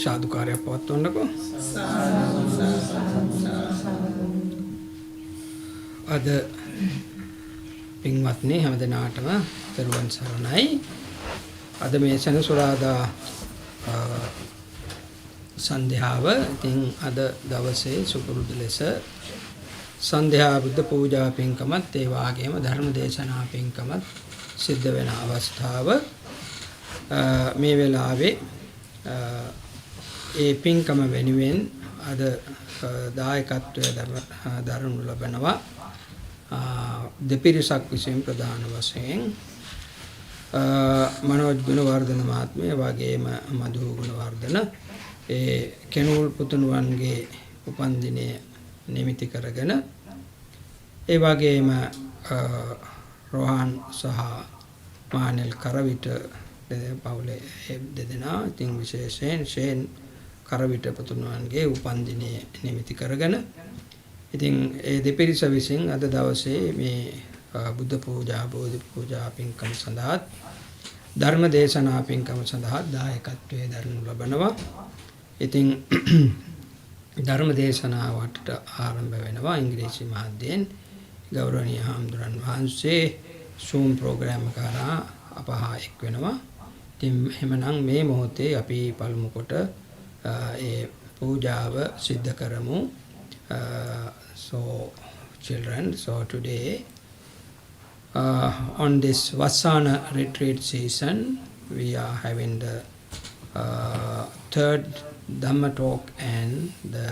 සාදුකාරයක් පවත්වන්නකෝ. අද පින්වත්නි හැමදෙනාටම දරුවන් සරණයි. අද මේ සෙනසුරාදා සන්ධ්‍යාව ඉතින් අද දවසේ සුපුරුදු ලෙස සන්ධ්‍යා බුද්ධ පූජා පින්කමත් ඒ වගේම ධර්ම දේශනා පින්කමත් සිද්ධ වෙන අවස්ථාව. මේ වෙලාවේ ඒ පින්කම වෙනුවෙන් අද දායකත්වය දරනු ලබනවා දෙපිරිසක් විසින් ප්‍රධාන වශයෙන් මනෝජ් ගුණවර්ධන මහත්මිය වගේම මధు ගුණවර්ධන ඒ කෙනුල් පුතුණුවන්ගේ උපන්දිනය නිමිති කරගෙන ඒ වගේම රෝහන් සහ මානෙල් කරවිට පවුලේ දෙදෙනා ඉතින් විශේෂයෙන් ෂේන් කරවිට පුතුණුවන්ගේ උපන්දිනය නිමිති කරගෙන ඉතින් ඒ දෙපිරිස විසින් අද දවසේ මේ බුද්ධ පූජා, බෝධි පූජා පින්කම සඳහා ධර්ම දේශනා පින්කම සඳහා දායකත්වයේ දරනු ලබනවා. ඉතින් ධර්ම දේශනාවට ආරම්භ වෙනවා ඉංග්‍රීසි මාධ්‍යයෙන්. ගෞරවනීය හාමුදුරන් වහන්සේ Zoom ප්‍රෝග්‍රෑම් කරා අපහා එක් වෙනවා. ඉතින් එහෙමනම් මේ මොහොතේ අපි පළමු කොට ඒ පූජාව සිද්ධ කරමු. So children, so today on this Vassana retreat season, we are having the third Dhamma talk and the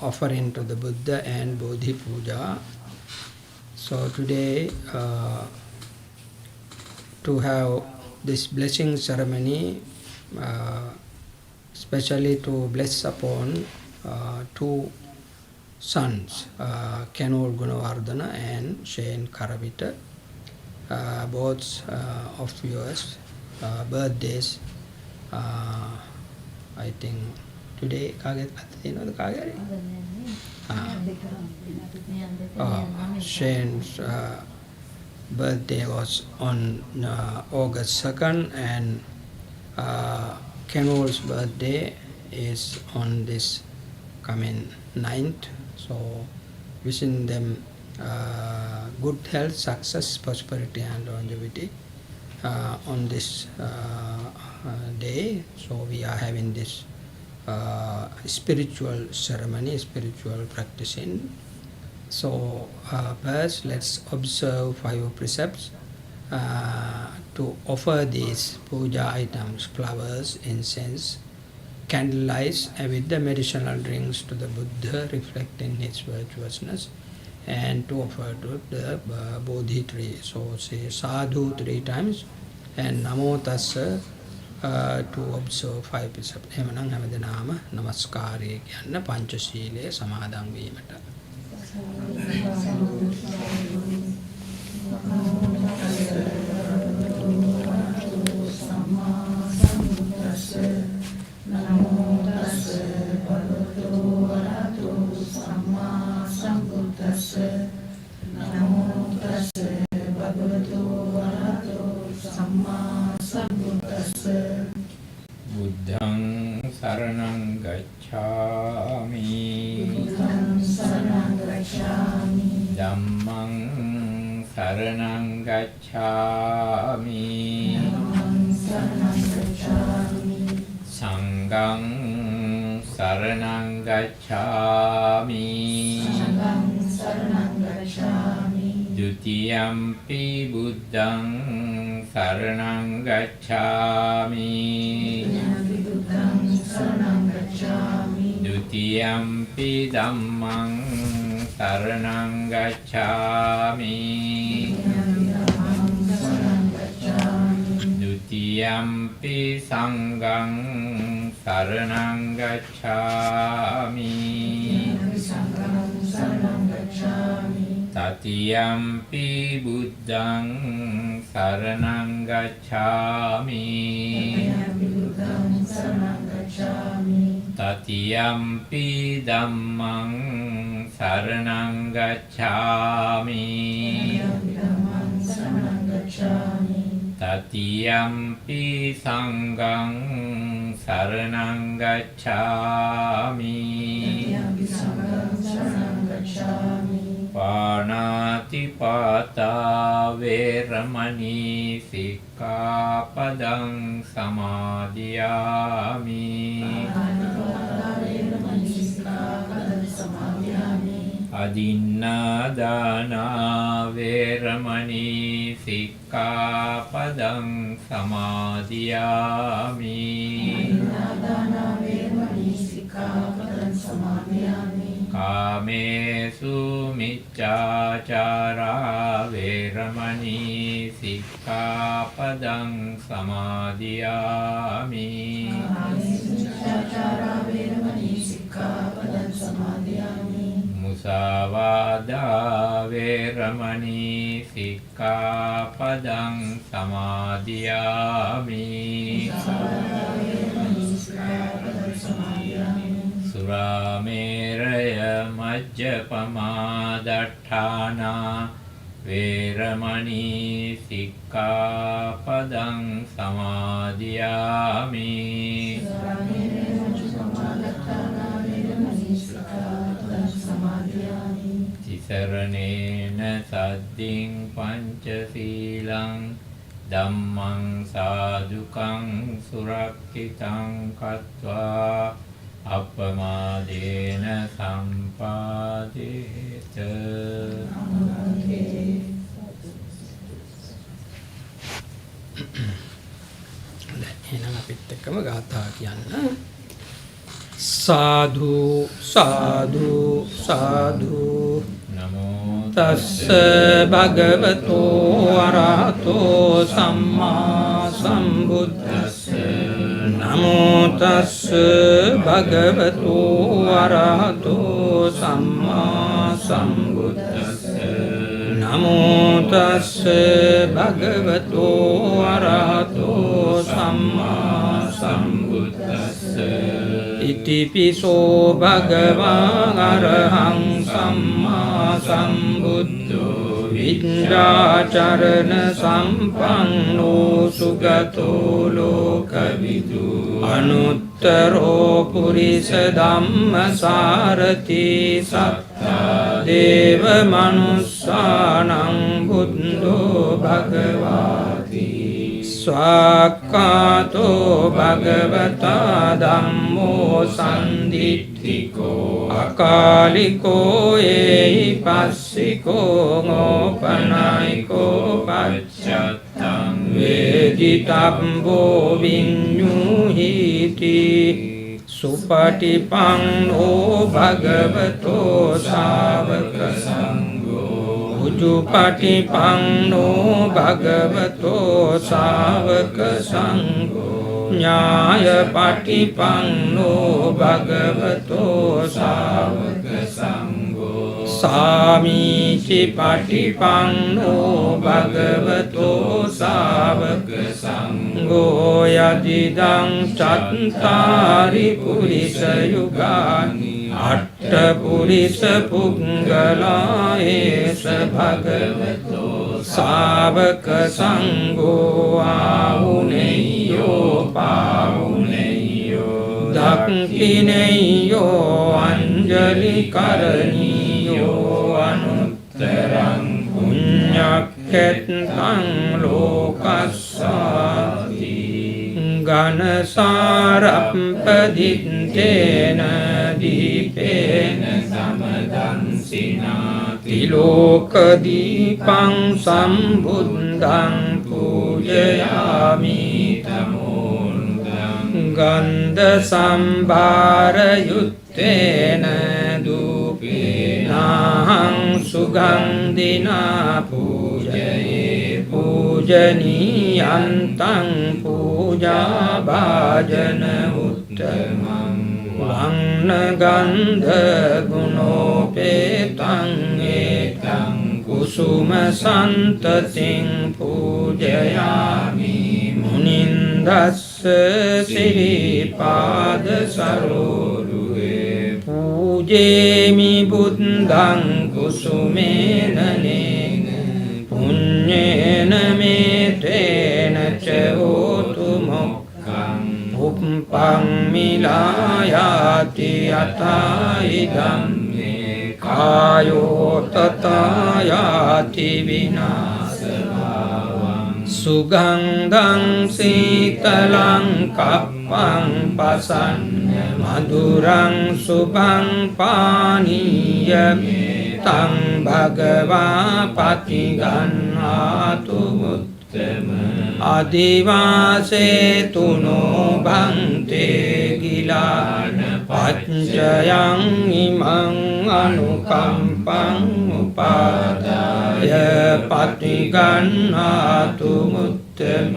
offering to the Buddha and Bodhi Puja. So today, to have this blessing ceremony, especially to bless upon two sons, Kanol Gunawardana and Shane Karavita, both of yours birthdays. I think today Shane's birthday was on August 2nd, and Kanol's birthday is on this coming 9th. So wishing them good health, success, prosperity and longevity on this day. So we are having this spiritual ceremony, spiritual practicing. So first let's observe 5 precepts to offer these puja items, flowers, incense, candlelights with the medicinal drinks to the Buddha, reflecting his virtuousness, and to offer to the Bodhi tree. So say sadhu 3 times and namo tassa to observe 5 precepts. එමනම් හැමදෙනාම නමස්කාරය කියන්න පංචශීලයේ සමාදන් වීමට. Buddhang saranang gacchami, Dhammang saranang gacchami, Sanghang saranang gacchami, Dutiyampi Buddhang saranang gacchami, Dutiyampi Dhammang saranang gacchami, Dutiyampi Sanghang saranang gacchami, Tatiyampi Buddhang saranang gacchami, Tatiyampi Dhammang saranang gacchami, Tatiyampi Sanghang saranang gacchami, Panatipata Veramani Sikkapadang Samadhiyami, Adinnadana Veramani Sikkapadang Samadhiyami, Kamesu Miccācara Veramani Sikkapadang Samadhiyami, Musavada Veramani Sikkapadang Samadhiyami, සුරාමේරය මජ්ජපමා දට්ඨානා වේරමණී සික්ඛාපදං සමාදියාමි. තිසරණේන සද්දින් පංචශීලං ධම්මං සාදුකං සුරක්ඛිතං කତ୍වා අප්පමාදේන සම්පාදේත. එහෙනම් අපිත් එක්කම ගාථා කියන්න. සාදු සාදු සාදු නමෝ තස්ස භගවතෝ අරහතෝ සම්මා සම්බුද්දස්ස. නමෝ තස්ස භගවතෝ අරහතෝ සම්මා සම්බුද්දස්ස. නමෝ තස්ස භගවතෝ අරහතෝ සම්මා සම්බුද්දස්ස. ඉතිපිසෝ භගවා අරහං සම්මා සම්බුද්ධෝ විද්‍යාචරණ සම්පන්නෝ සුගතෝ ලෝකවිදු අනුත්තරෝ පුරිස ධම්මසාරති සත්තා දේව මනුස්සානං බුද්ධෝ භගවාති. ස්වාක්ඛාතෝ භගවතා ධම්මෝ සම්දිට්ඨිකෝ අකාලිකෝ ඒහි පස්සිකෝ ඕපනයිකෝ පච්චත්තං වේදිතබ්බෝ විඤ්ඤුහිති. සුපටිපන්නෝ භගවතෝ ශාවක සංඝෝ උජුපටිපන්නෝ භගවතෝ ශාවක සංඝෝ ඥායපටිපන්නෝ භගවතෝ ශාවක සංඝෝ සාමීචි පටිපන්නෝ භගවතෝ ශාවක සංඝෝ යදිදං චත්තාරි පුරිස යුගානි අට්ඨ පුරිස පුංගලා ඒස භගවතෝ ශාවක සංඝෝ ආහුනේයෝ පාහුනේයෝ දක්ඛිනේයෝ අංජලි කරණීයෝ අනුත්තරං පුඤ්ඤක්ඛෙත්තං ලෝකස්සාති. ඝනසාරප්පදිත්තේන දීපේන සමදන්සිනා තිලෝකදීපං සම්බුද්ධං පූජයාමි තමෝනුදං. ගන්ධ සම්භාර යුත්තේන දූපේනහං සුගන්ධිනා පූජයේ පූජනීයන්තං පූජා භාජන උත්තමං. වන්න ගන්ධ ගුණෝපේතං ඒතං කුසුම සන්තතින් පූජයාමි මුනින්දස්ස සිරිපාද සරෝරුවේ පූජේමි බුද්ධං කුසුමේන නේන පුඤ්ඤේන මේතේන ච හෝතු මොක්ඛං උප්පං මිලායාති යතයි ධම්මේ කායෝ තතයාති විනාශභාවං. සුගන්ධං සීතලං කප්පං පසන්න මధుරං සුභං පානීය තං භගවා පටිගන්හාතු උත්තම. අදිවාසේතුනෝ භන්තේ ගිලාන පච්චයං ඉමං අනුකම්පං උපාදාය පටිගන්හාතු උත්තම.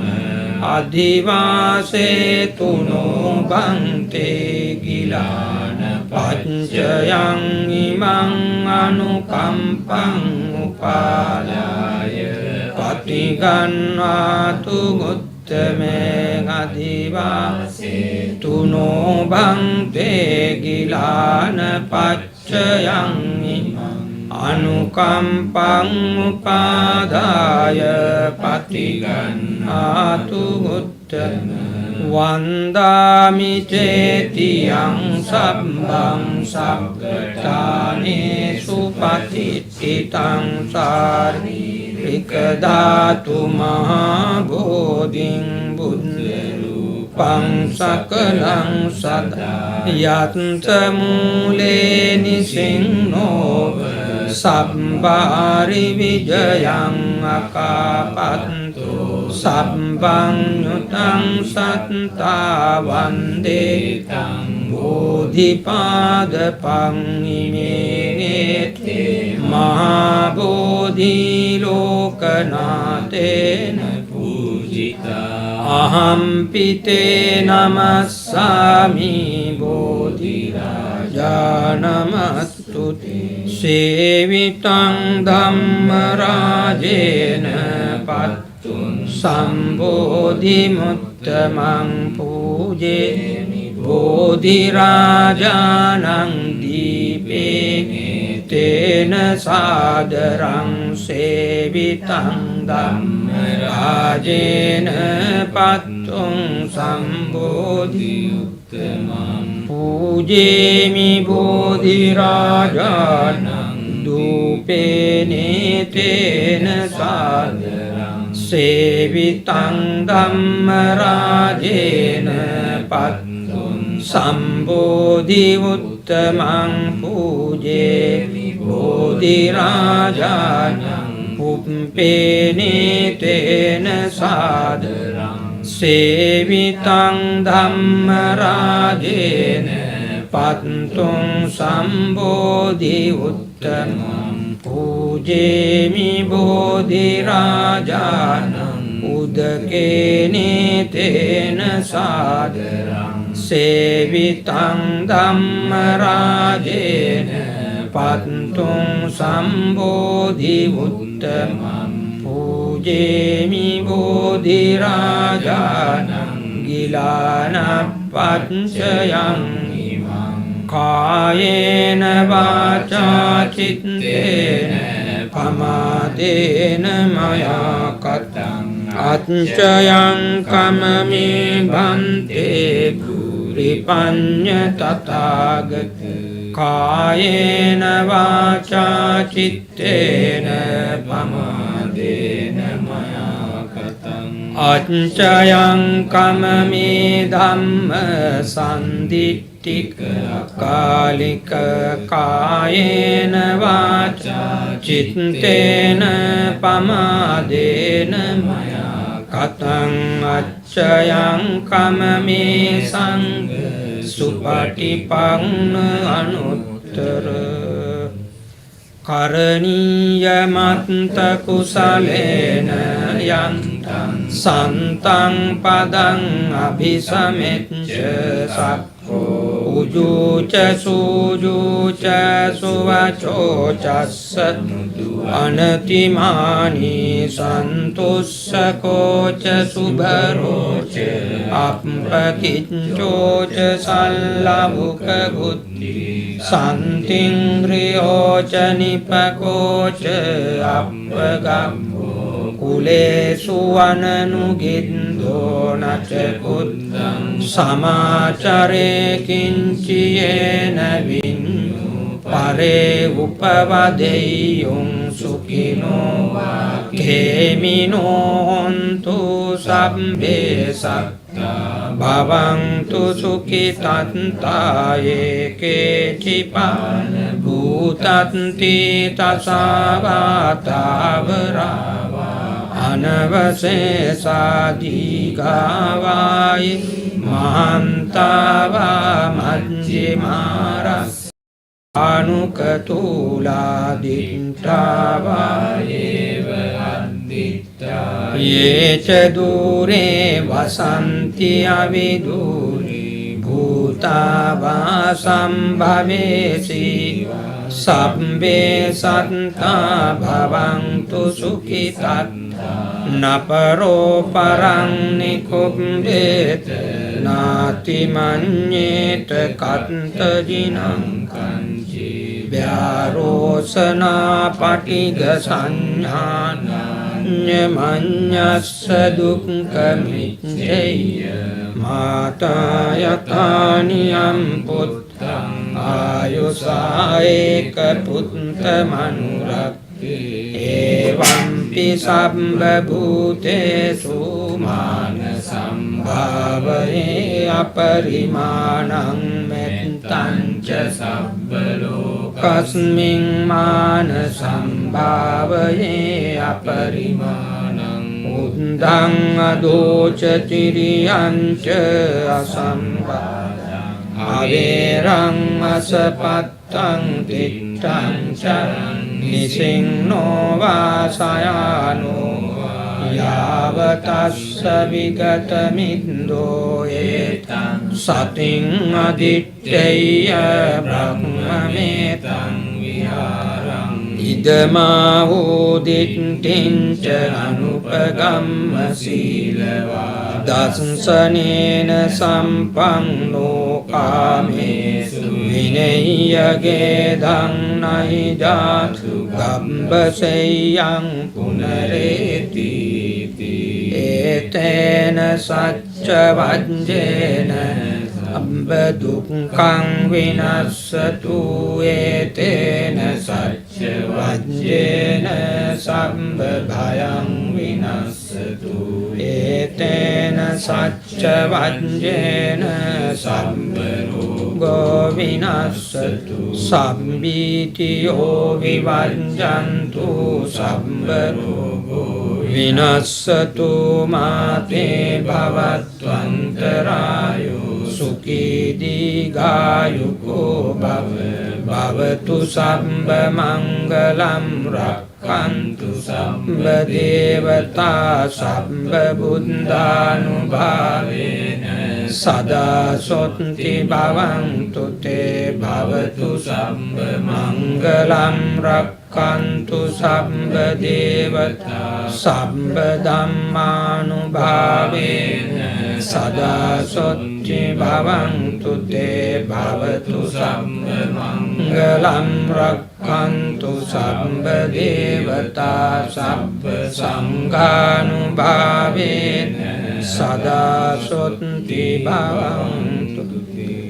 අදිවාසේතුනෝ භන්තේ ගිලාන පච්චයං ඉමං අනුකම්පං උපාදාය පටිගන්හාතු උත්තම. උත්තමේ අදිවාසේ තුනෝ භන්තේ ගිලාන පච්චයං අනුකම්පං උපාදාය පටිගන්නාතු උත්තම වන්දාමි චේතියං සබ්බං සබ්බඨානේසු පතිච්චිතං සාරික ධාතු මහා බෝධින් බුද්ධරූපං සකලං සදා යත්ත මූලේ නිසින්නෝ සබ්බාරි විජයං අකාපන්තෝ සබ්බං නුතං සත්තා වන්දේතං බෝධිපාදපං ඉමේතේ මහා බෝධි ලෝකනාතේන පූජිතා අහම්පිතේ නමස්සාමි බෝධි රාජානමස්තුති සේවිතං ධම්ම රාජේන පත්තුං සම්බෝධි මුත්තමං පූජේමි බෝධි රාජානං දීපේ තේන සාදරං සේවිතං ධම්ම රාජේන පත්තුං සම්බෝධි උත්තමං පූජේමි බෝධි රාජානං දූපේනේ තේන සාදරං සේවිතං ධම්ම රාජේන පත්තුං සම්බෝධි උත්තමං පූජේමි බෝධි රාජානං පුප්පේනේ තේන සාදරං සේවිතං ධම්ම රාජේන පත්තුං සම්බෝධි උත්තමං පූජේමි බෝධි රාජානං උදකේනේ තේන සාදරං සේවිතං ධම්ම රාජේන පත්තුං සම්බෝධි උත්තමං පූජේමි බෝධි රාජානං ගිලාන පච්චයං ඉමං කායේන වාචා චිත්තේන පමාදේන මයා කතං අච්චයං කමමේ භන්තේ පුරිපඤ්ඤ තථාගත කායේන වාචා චිත්තේන පමාදේන මයා කතං අච්චයං කමමේ ධම්ම සම්දිට්ඨික අකාලික කායේන වාචා චිත්තේන පමාදේන මයා කතං අච්චයං කමමේ සංඝ සුපටිපන්න අනුත්තර කරණීය මත්ත කුසලේන යන්තං සන්තං පදං අභිසමෙච්ච සක්ඛෝ උජුච සූජුච සුවචෝ චස්ස අනතිමානි සන්තුස්සකෝච සුභරෝච අප්පකිච්ඡෝච සල්ලමුක බුද්ධි සන්තින්ද්‍රියෝච නිපකෝච අප්පගම්මෝ කුලේසු අනනුගින්දෝ නච කුත්තං සමාචරේ කිංචියේන විඤ්ඤු පරේ උපවදෙය්‍යුං සුඛිනෝ කේමිනෝ හොන්තු සබ්බේ සත්තා භවන්තු සුඛිතත්තායේ කේචිපාන භූතත්ති තසාවාතාවරා අනවශේෂාදීඝාවායි මහන්තාවා මජ්ජිමාරස් අනුකතූලාදිට්ඨාවායේව අද්දිට්ඨා යේච දූරේ වසන්ති අවිදූරි භූතාවා සම්භවේසි Sabbe satta bhavantu sukhitatha naparo parang nikumbete nati manyeta katta jinam kanchi vyarosana patiga sanyana nyamanyassa dukkha micceya mata yataniyam puttang ayusaeka putta manurakti evampi sabba bhutesu mana sambhavaye aparimanang mettanca sabba lokasming mana sambhavaye aparimanang uddang adoca tiriyanca asambhadang averang asapattang tittang carang nisingno vasayano yavatassa vigatamindo etang sating aditteya brahmametang viharang idamahudittinca anupagamma silava dasanena sampanno kamesu vinaya gedang naidatu gambaseyang punareti etena sacca vajjena sabba dukkhaṃ vinassatu etena sacca vajjena sabba bhayaṃ vinassatu etena sacca vajjena sabba rogo vinassatu sabbitiyo vivajjantu sabba rogo vinassatu mate bhavatvantarayo sukhi digayuko bhavatu sabba mangalam rakkantu sabba devata sabba buddhanubhavena sada sotthi bhavantu te bhavatu sabba mangalam rakkantu sabba devata sabba dhammanubhavena sada sotthi bhavantu te bhavatu sabba mangalam rakkantu sabba devata sabba sanghanubhavena sada sotthi bhavantu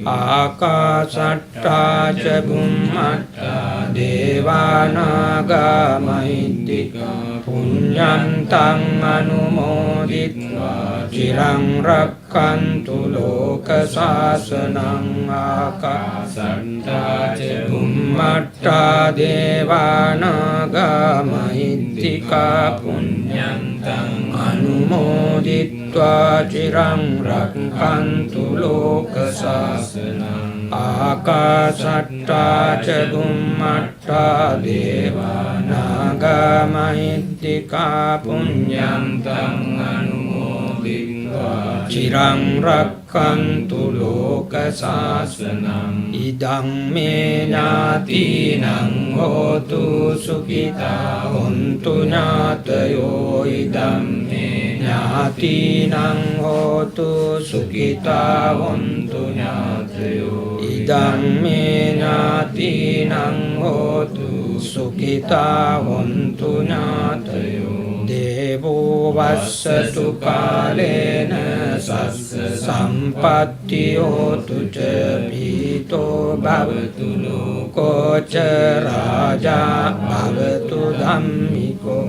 Akasatta ca bhummatta devanaga mahittika punyantang anumoditva cirang rakkantu loka sasanang akasatta ca bhummatta devanaga mahittika punyantang anumoditva cirang rakkantu loka sasanang akasatta ca bhummatta devanaga mahittika punyantang anumoditva cirang rakkantu loka sasanam idang me ñātīnaṃ hotu sukhita hontu ñātayo idam me ñātīnaṃ hotu sukhita hontu ñātayo idam me ñātīnaṃ hotu sukhita hontu ñātayo devo vassatu kālena sassa sampatti hotu ca pito bhavatu loko ca raja bhavatu dhammiko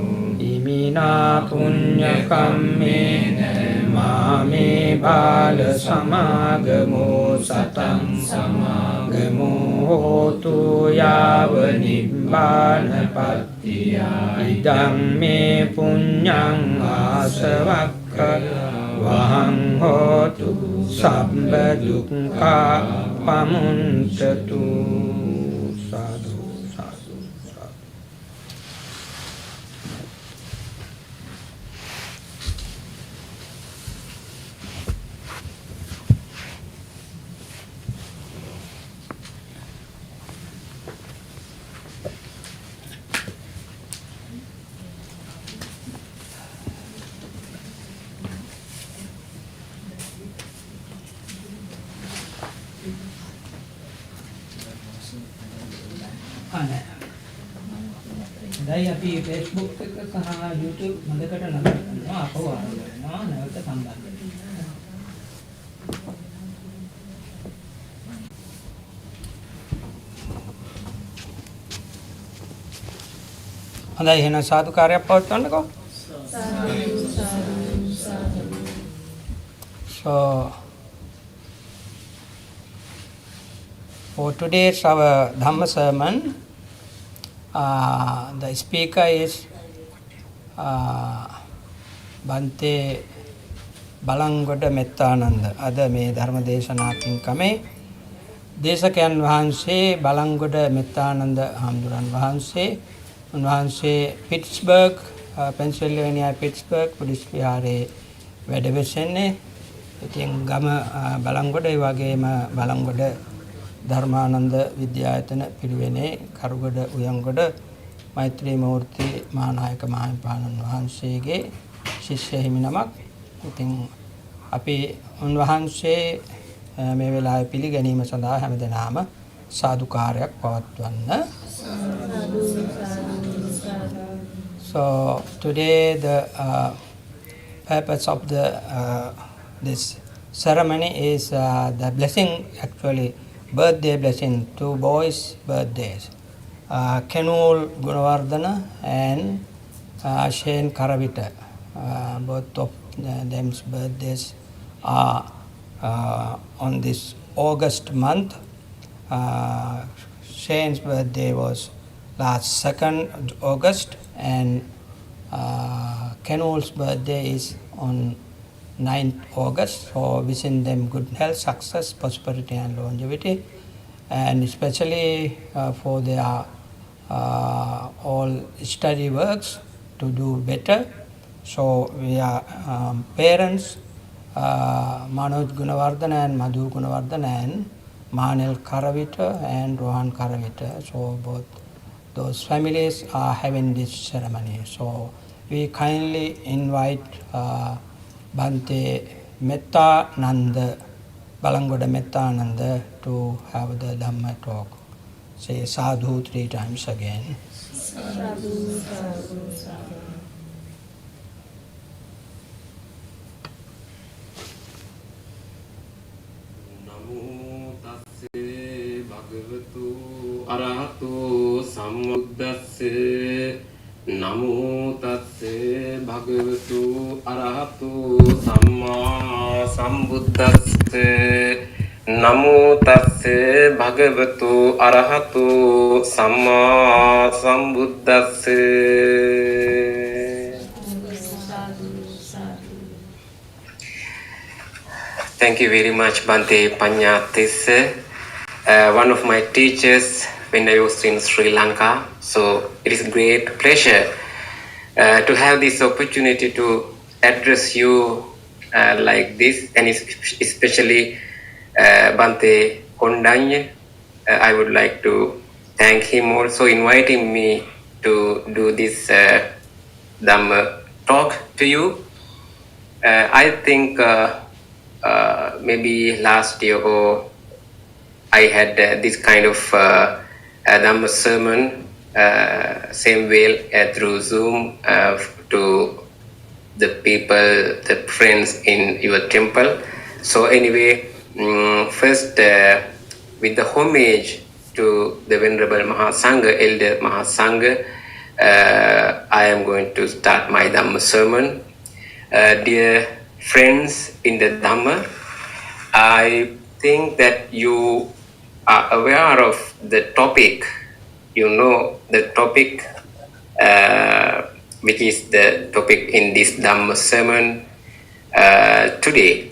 imina punya kammena mame bala samagamo satang samagamo hotu yava nibbana pattiya idang me punyang asavakka vahang hotu sabba dukkha pamuncatu sadhu sadhu sadhu. දැන් අපි Facebook එක සහ YouTube මැදකට නතර කරනවා අපව ආරම්භ කරනවා නැවත සම්බන්ධ වෙනවා. හොඳයි එහෙනම් සාදුකාරයක් පවත්වන්නකෝ. So for today's our Dhamma sermon, the speaker is Bante Balangoda Mettananda. අද මේ ධර්ම දේශනා පින්කමේ දේශකයන් වහන්සේ බලංගොඩ මෙත්තානන්ද හාමුදුරන් වහන්සේ උන්වහන්සේ පිට්ස්බර්ග් පෙන්සිල්වේනියා පිට්ස්බර්ග් බුද්දිස්ට් විහාරයේ වැඩ වෙසෙන්නේ. ඉතින් ගම බලංගොඩ ඒ වගේම බලංගොඩ ධර්මානන්ද විද්‍යායතන පිරිවෙනේ කරුගොඩ උයන්ගොඩ මෛත්‍රී මූර්ති මහානායක මහින්පාණන් වහන්සේගේ ශිෂ්‍ය හිමිනමක්. ඉතින් අපි උන්වහන්සේ මේ වෙලාවේ පිළිගැනීම සඳහා හැමදෙනාම සාදුකාරයක් පවත්වන්න. So today the purpose of the this ceremony is the blessing, actually birthday blessing, two boys birthdays, Kenul Gunawardana and Shane Karavita. Both of them's birthdays are on this August month. Shane's birthday was last 2nd August and Kenul's birthday is on 9th August. So wishing them good health, success, prosperity and longevity, and especially for their all study works to do better. So we are parents Manoj Gunawardana and Madhu Gunawardana and Manel Karavita and Rohan Karavita. So both those families are having this ceremony. So we kindly invite Bhante Mettananda, Balangoda Mettananda, to have the Dhamma talk. Say sadhu 3 times again. Sadhu, sadhu, sadhu. Bhagavatu Arahatu Sambuddhassa. Namo Tassa Bhagavatu Arahatu Samma Sambuddhassa. Namo Tassa Bhagavatu Arahatu Samma Sambuddhassa. Thank you very much, Bhante Panyatissa, one of my teachers when I was in Sri Lanka. So it is a great pleasure to have this opportunity to address you like this, and especially Bhante Kondanya. I would like to thank him also inviting me to do this Dhamma talk to you. I think maybe last year or I had this kind of Dhamma sermon, same way through Zoom to the people, the friends in your temple. So anyway, first with the homage to the Venerable Mahasangha, Elder Mahasangha, I am going to start my Dhamma sermon. Dear friends in the Dhamma, I think that you are aware of the topic. You know the topic, which is the topic in this Dhamma sermon today.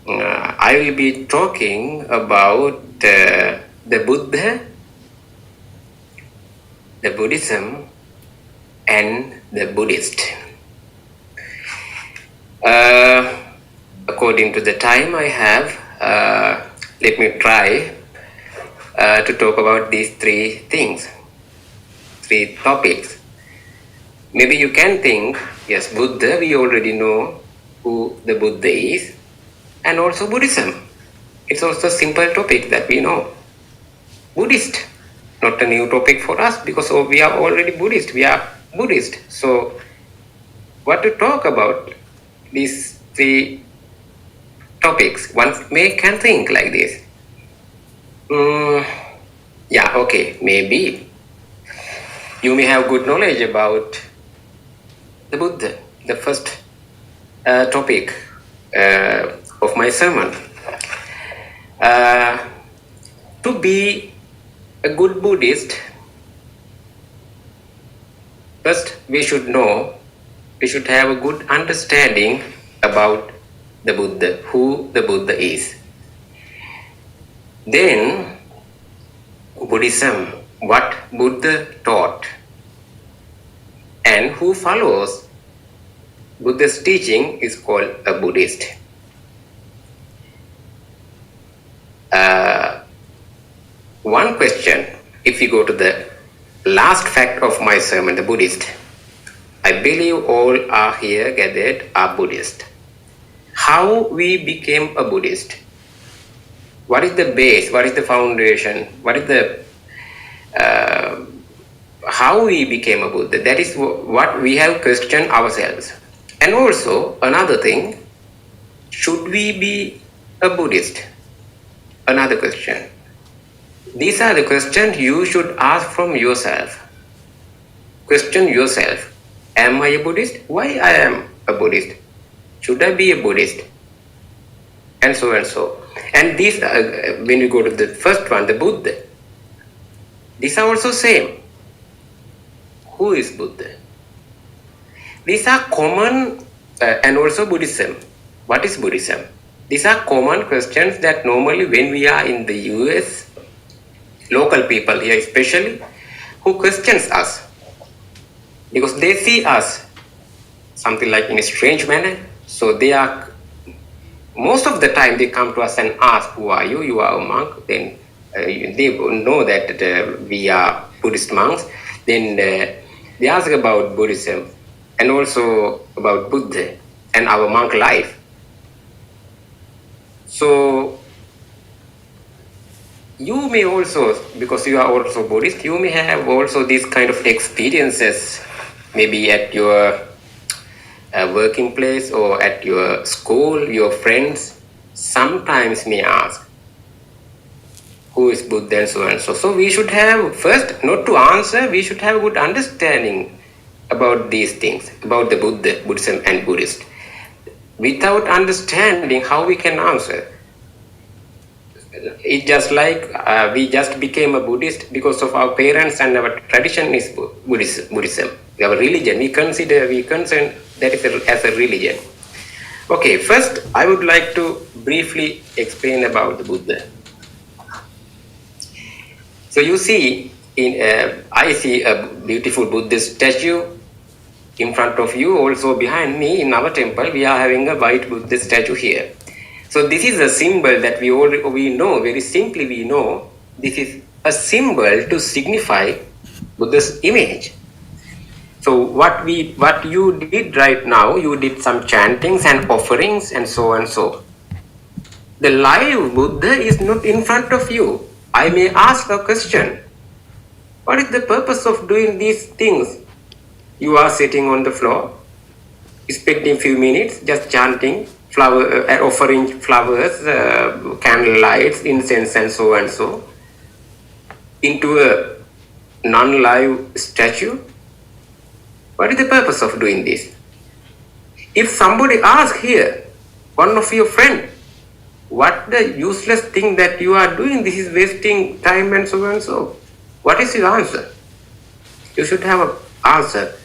I will be talking about the Buddha, the Buddhism, and the Buddhist. According to the time I have, let me try to talk about these 3 things, 3 topics. Maybe you can think, yes, Buddha, we already know who the Buddha is, and also Buddhism. It's also a simple topic that we know. Buddhist, not a new topic for us because we are already Buddhist. We are Buddhist. So what to talk about these three topics? One can think like this. Yeah, okay, maybe you may have good knowledge about the Buddha, the first topic of my sermon. To be a good Buddhist, first we should have a good understanding about the Buddha, who the Buddha is. Then Buddhism, what Buddha taught, and who follows Buddha's teaching is called a Buddhist. One question, if you go to the last fact of my sermon, the Buddhist, I believe all are here gathered are Buddhist. How we became a Buddhist? What is the base? What is the foundation? What is the how we became a Buddha? That is what we have questioned ourselves. And also another thing, should we be a Buddhist? Another question. These are the questions you should ask from yourself. Question yourself. Am I a Buddhist? Why I am a Buddhist? Should I be a Buddhist? And so and so. And these, when you go to the first one, the Buddha, these are also same. Who is Buddha? These are common, and also Buddhism. What is Buddhism? These are common questions that normally when we are in the US, local people here especially, who questions us because they see us something like in a strange manner. So they are, most of the time they come to us and ask, who are you? You are a monk. Then they know that we are Buddhist monks. Then they ask about Buddhism and also about Buddha and our monk life. So you may also, because you are also Buddhist, you may have also these kind of experiences, maybe at your working place or at your school. Your friends sometimes may ask, who is Buddha and so and so. So we should have, first, not to answer, we should have a good understanding about these things, about the Buddha, Buddhism and Buddhist. Without understanding, how we can answer? It's just like we just became a Buddhist because of our parents and our tradition is Buddhism. Our religion, we concern that is as a religion. Okay, first I would like to briefly explain about the Buddha. So you see, I see a beautiful Buddhist statue in front of you. Also behind me in our temple, we are having a white Buddhist statue here. So this is a symbol that we know, very simply we know, this is a symbol to signify Buddha's image. So what you did right now, you did some chantings and offerings and so and so. The live Buddha is not in front of you. I may ask a question. What is the purpose of doing these things? You are sitting on the floor, spending few minutes just chanting, offering flowers, candle lights, incense and so into a non-live statue. What is the purpose of doing this? If somebody asks here, one of your friend, what the useless thing that you are doing, this is wasting time and so, what is your answer? You should have an answer.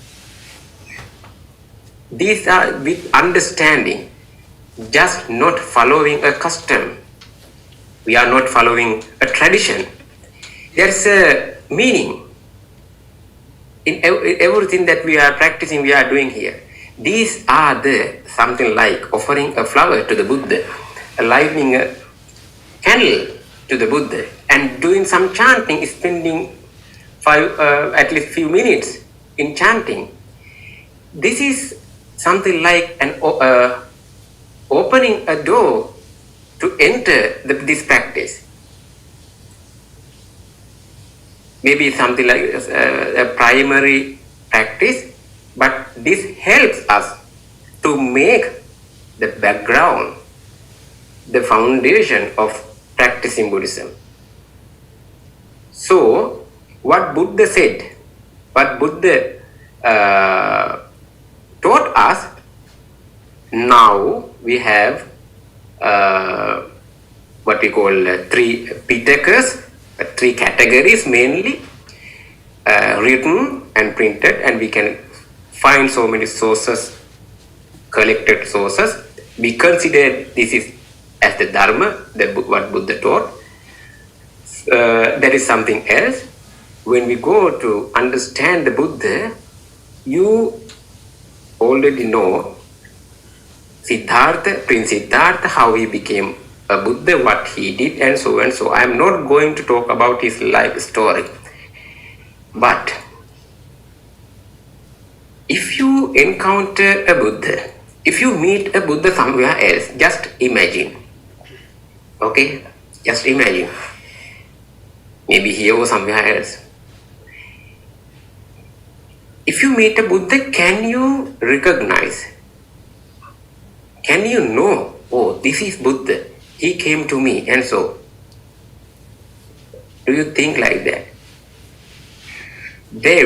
These are with understanding, just not following a custom. We are not following a tradition. There's a meaning in everything that we are practicing, we are doing here. These are the something like offering a flower to the Buddha, lighting a candle to the Buddha, and doing some chanting, spending at least few minutes in chanting. This is something like an opening a door to enter this practice. maybe something like a primary practice, but this helps us to make the background, the foundation of practicing Buddhism. So, what Buddha said, what Buddha taught us, now we have what we call three Pitakas, three categories mainly, written and printed, and we can find so many sources, collected sources. We consider this is as the Dhamma, what Buddha taught. That is something else. When we go to understand the Buddha, you already know Siddhartha, Prince Siddhartha, how he became a Buddha, what he did, and so and so. I am not going to talk about his life story. But if you encounter a Buddha, if you meet a Buddha somewhere else, just imagine. Okay? Just imagine. Maybe here or somewhere else. If you meet a Buddha, can you recognize? Can you know, oh, this is Buddha, he came to me, and so? Do you think like that?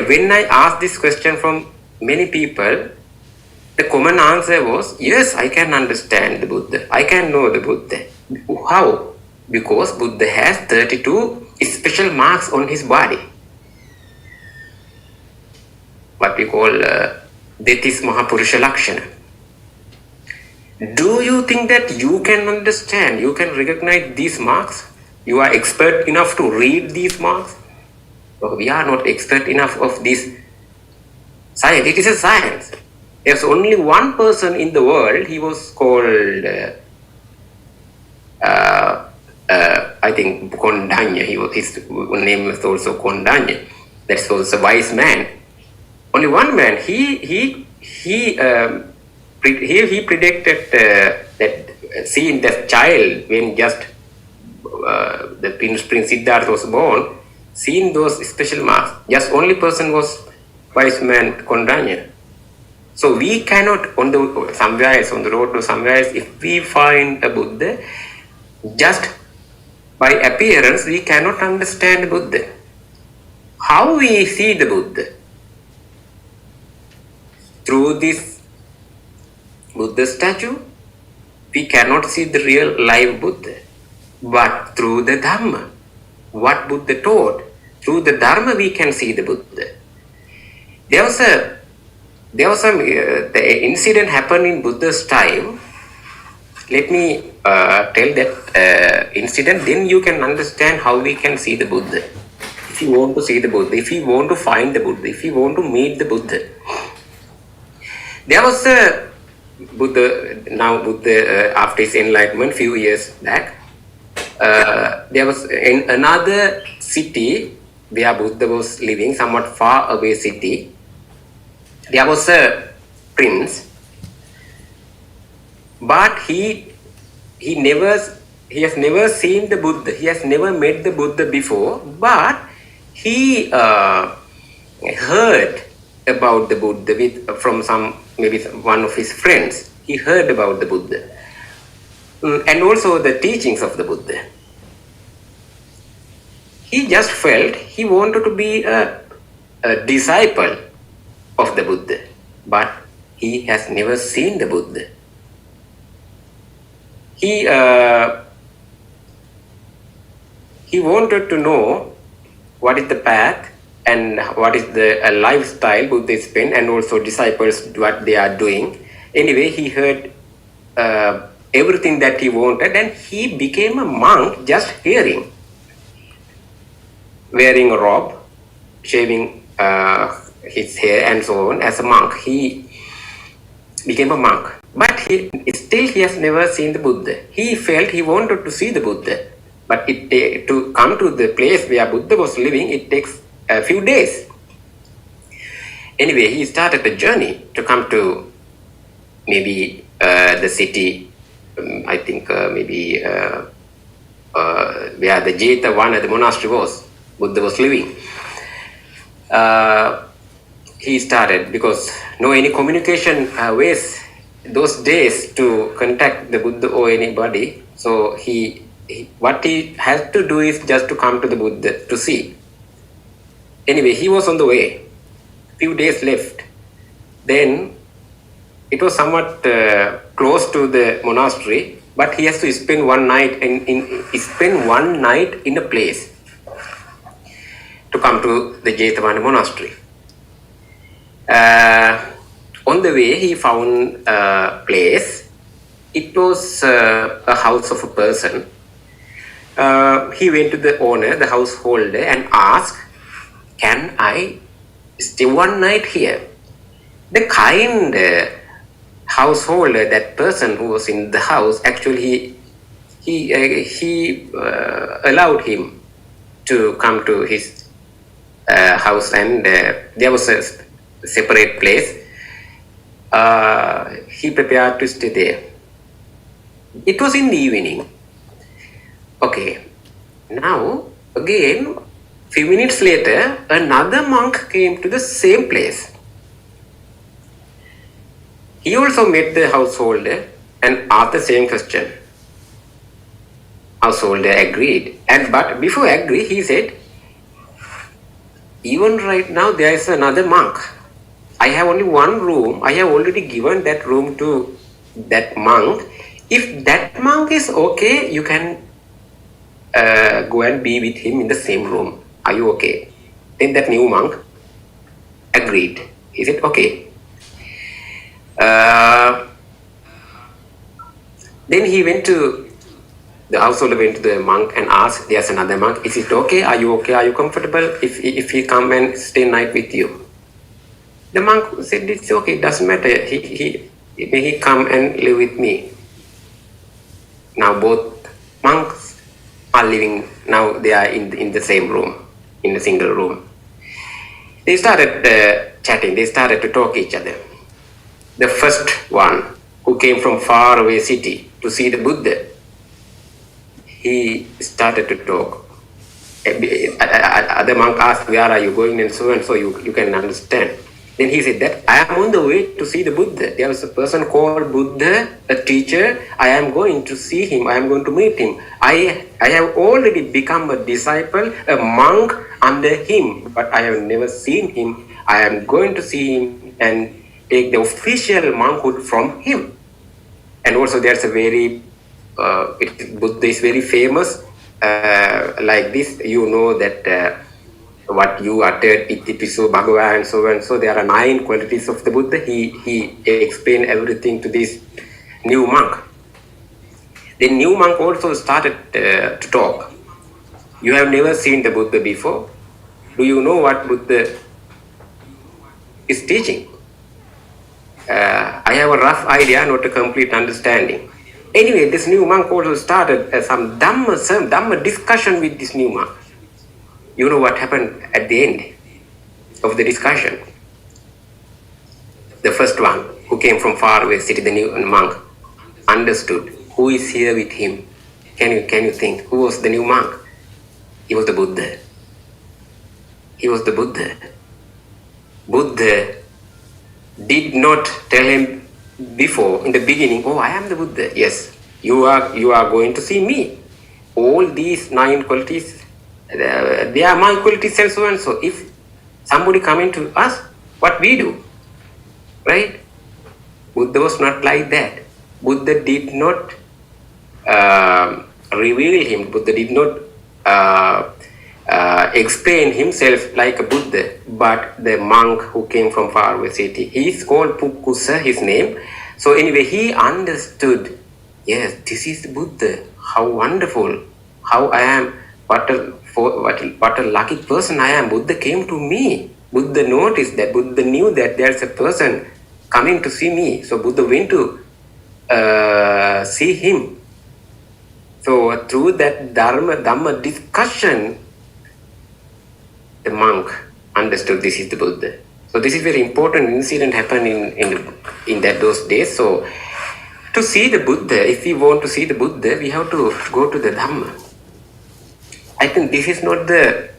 When I asked this question from many people, the common answer was, yes, I can understand the Buddha, I can know the Buddha. How? Because Buddha has 32 special marks on his body. What we call Detis Mahapurusha Lakshana. Do you think that you can understand, you can recognize these marks? You are expert enough to read these marks? Well, we are not expert enough of this science. It is a science. There's only one person in the world, he was called, I think, Kondanya. His name was also Kondanya. That was a wise man. Only one man, he predicted that seeing the child when just the Prince Siddhartha was born, seeing those special marks, just only person was wise man Kondanya. So we cannot, on the road to somewhere else, if we find a Buddha, just by appearance we cannot understand Buddha. How we see the Buddha? Through this Buddha statue, we cannot see the real live Buddha. But through the Dhamma, what Buddha taught, through the Dharma we can see the Buddha. There was some the incident happened in Buddha's time. Let me tell that incident, then you can understand how we can see the Buddha. If you want to see the Buddha, if you want to find the Buddha, if you want to meet the Buddha. There was a Buddha, after his enlightenment, few years back, there was in another city where Buddha was living, somewhat far away city. There was a prince, but he has never seen the Buddha. He has never met the Buddha before, but he heard about the Buddha from maybe one of his friends. He heard about the Buddha and also the teachings of the Buddha. He just felt he wanted to be a disciple of the Buddha, but he has never seen the Buddha. He wanted to know what is the path and what is the lifestyle Buddha spent, and also disciples what they are doing. Anyway, he heard everything that he wanted, and he became a monk just hearing. Wearing a robe, shaving his hair and so on. As a monk, he became a monk. But he has never seen the Buddha. He felt he wanted to see the Buddha. But to come to the place where Buddha was living, it takes a few days. Anyway, he started a journey to come to maybe the city, I think maybe where the Jetavana, the monastery was, Buddha was living. he started, because no any communication ways those days to contact the Buddha or anybody. So what he has to do is just to come to the Buddha to see. Anyway, he was on the way. Few days left. Then it was somewhat close to the monastery, but he has to spend one night in a place to come to the Jetavana monastery. On the way, he found a place. It was a house of a person. He went to the owner, the householder, and asked, "Can I stay one night here?" The kind householder, that person who was in the house, actually he allowed him to come to his house, and there was a separate place. He prepared to stay there. It was in the evening. Okay, now again, few minutes later, another monk came to the same place. He also met the householder and asked the same question. Householder agreed, but before agree, he said, "Even right now there is another monk. I have only one room. I have already given that room to that monk. If that monk is okay, you can go and be with him in the same room. Are you okay?" Then that new monk agreed. He said, "Okay." Then the householder went to the monk and asked, "There's another monk. Is it okay? Are you okay? Are you comfortable if he come and stay night with you?" The monk said, "It's okay. It doesn't matter. He come and live with me." Now both monks are living. Now they are in the same room, in a single room. They started chatting. They started to talk each other. The first one, who came from far away city to see the Buddha, he started to talk. Other monk asked, "Where are you going?" and so you can understand. Then he said that, "I am on the way to see the Buddha. There is a person called Buddha, a teacher. I am going to see him. I am going to meet him. I have already become a disciple, a monk under him, but I have never seen him. I am going to see him and take the official monkhood from him." And also there's a very, Buddha is very famous like this. You know that what you uttered, Itipiso Bhagava, and so on. So there are 9 qualities of the Buddha. He explained everything to this new monk. The new monk also started to talk. "You have never seen the Buddha before. Do you know what Buddha is teaching?" "I have a rough idea, not a complete understanding." Anyway, this new monk also started some Dhamma discussion with this new monk. You know what happened at the end of the discussion? The first one, who came from far away city, the new monk, understood who is here with him. Can you think who was the new monk? He was the Buddha. He was the Buddha. Buddha did not tell him before, in the beginning, "Oh, I am the Buddha. Yes, you are going to see me. All these 9 qualities, they are my qualities, and so and so. If somebody coming to us, what we do, right?" Buddha was not like that. Buddha did not reveal him. Buddha did not explain himself like a Buddha, but the monk who came from far away city. He is called Pukusa, his name. So anyway, he understood, yes, this is Buddha. How wonderful! How I am! What a lucky person I am! Buddha came to me. Buddha noticed that. Buddha knew that there's a person coming to see me. So Buddha went to see him. So through that Dhamma discussion, the monk understood this is the Buddha. So this is very important incident happened in those days. So to see the Buddha, if we want to see the Buddha, we have to go to the Dhamma. I think this is not the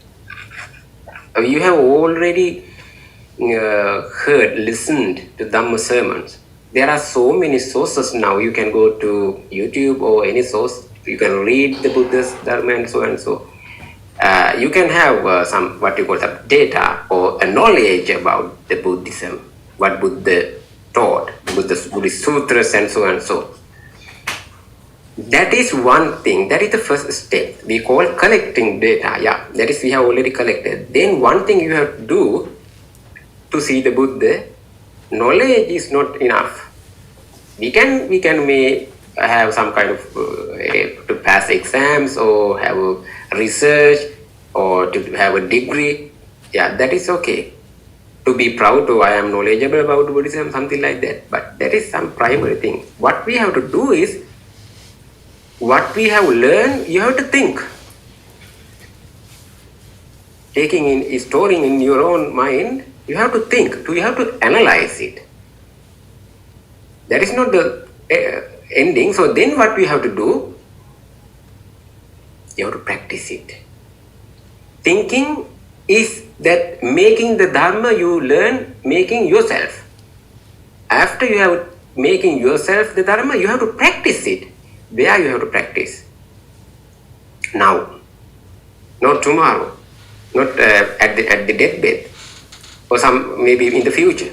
You have already heard, listened to Dhamma sermons. There are so many sources now. You can go to YouTube or any source. You can read the Buddha's Dharma and so and so. You can have some what you call some data or a knowledge about the Buddhism, what Buddha taught, Buddhist sutras and so and so. That is one thing. That is the first step. We call collecting data. Yeah, that is we have already collected. Then one thing you have to do to see the Buddha, knowledge is not enough. We can may have some kind of to pass exams or have a research or to have a degree. Yeah, that is okay. To be proud, oh, I am knowledgeable about Buddhism, something like that. But that is some primary thing. What we have to do is, what we have learned, you have to think. Storing in your own mind, you have to think, you have to analyze it. That is not the ending. So then what we have to do, you have to practice it. Thinking is that making the Dharma you learn, making yourself. After you have making yourself the Dharma, you have to practice it. Where you have to practice? Now, not tomorrow, not at the deathbed, or some maybe in the future.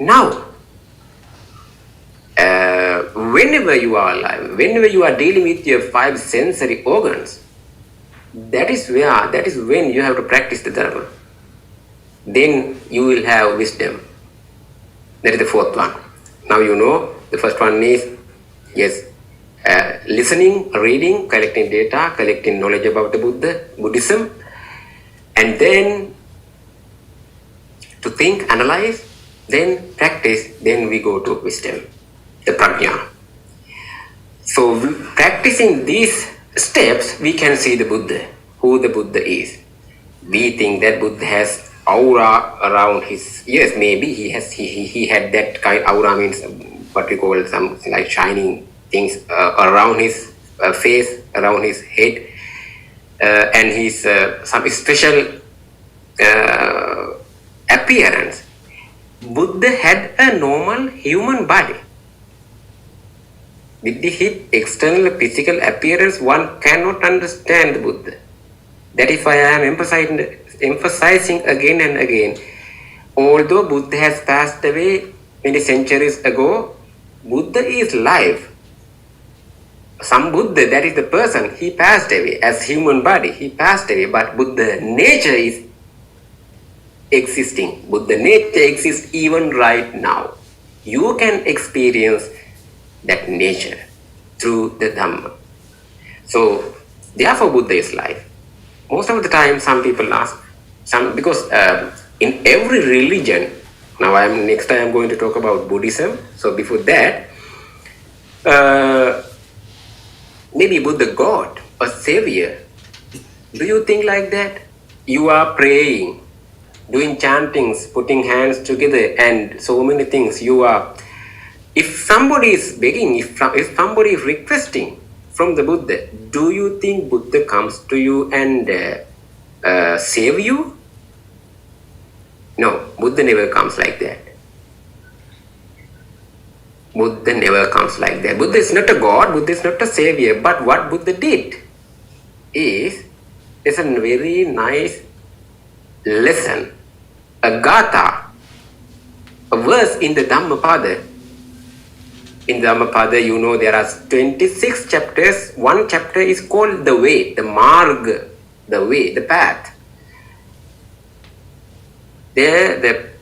Now, whenever you are alive, whenever you are dealing with your 5 sensory organs, that is when you have to practice the Dharma. Then you will have wisdom. That is the 4th one. Now you know the first one is, yes, listening, reading, collecting data, collecting knowledge about the Buddhism, and then to think, analyze, then practice, then we go to wisdom, the prajna. So practicing these steps, we can see the Buddha, who the Buddha is. We think that Buddha has aura around his, yes, maybe he had that kind. Aura means what we call some like shining things around his face, around his head, and his some special appearance. Buddha had a normal human body. With his external physical appearance, one cannot understand the Buddha. That is why I am emphasizing again and again. Although Buddha has passed away many centuries ago, Buddha is live. Some Buddha, that is the person, he passed away as human body, he passed away, but Buddha nature is existing. Buddha nature exists even right now. You can experience that nature through the Dhamma. So, therefore Buddha is life. Most of the time some people ask, because in every religion, now next time I'm going to talk about Buddhism. So before that, maybe Buddha God, a savior. Do you think like that? You are praying, doing chantings, putting hands together and so many things. You are, if somebody is begging, if somebody is requesting from the Buddha, do you think Buddha comes to you and save you? No, Buddha never comes like that. Buddha never comes like that. Buddha is not a God, Buddha is not a savior. But what Buddha did is, there's a very nice lesson, a gatha, a verse in the Dhammapada. In the Dhammapada, you know, there are 26 chapters. One chapter is called the way, the marg, the way, the path. There,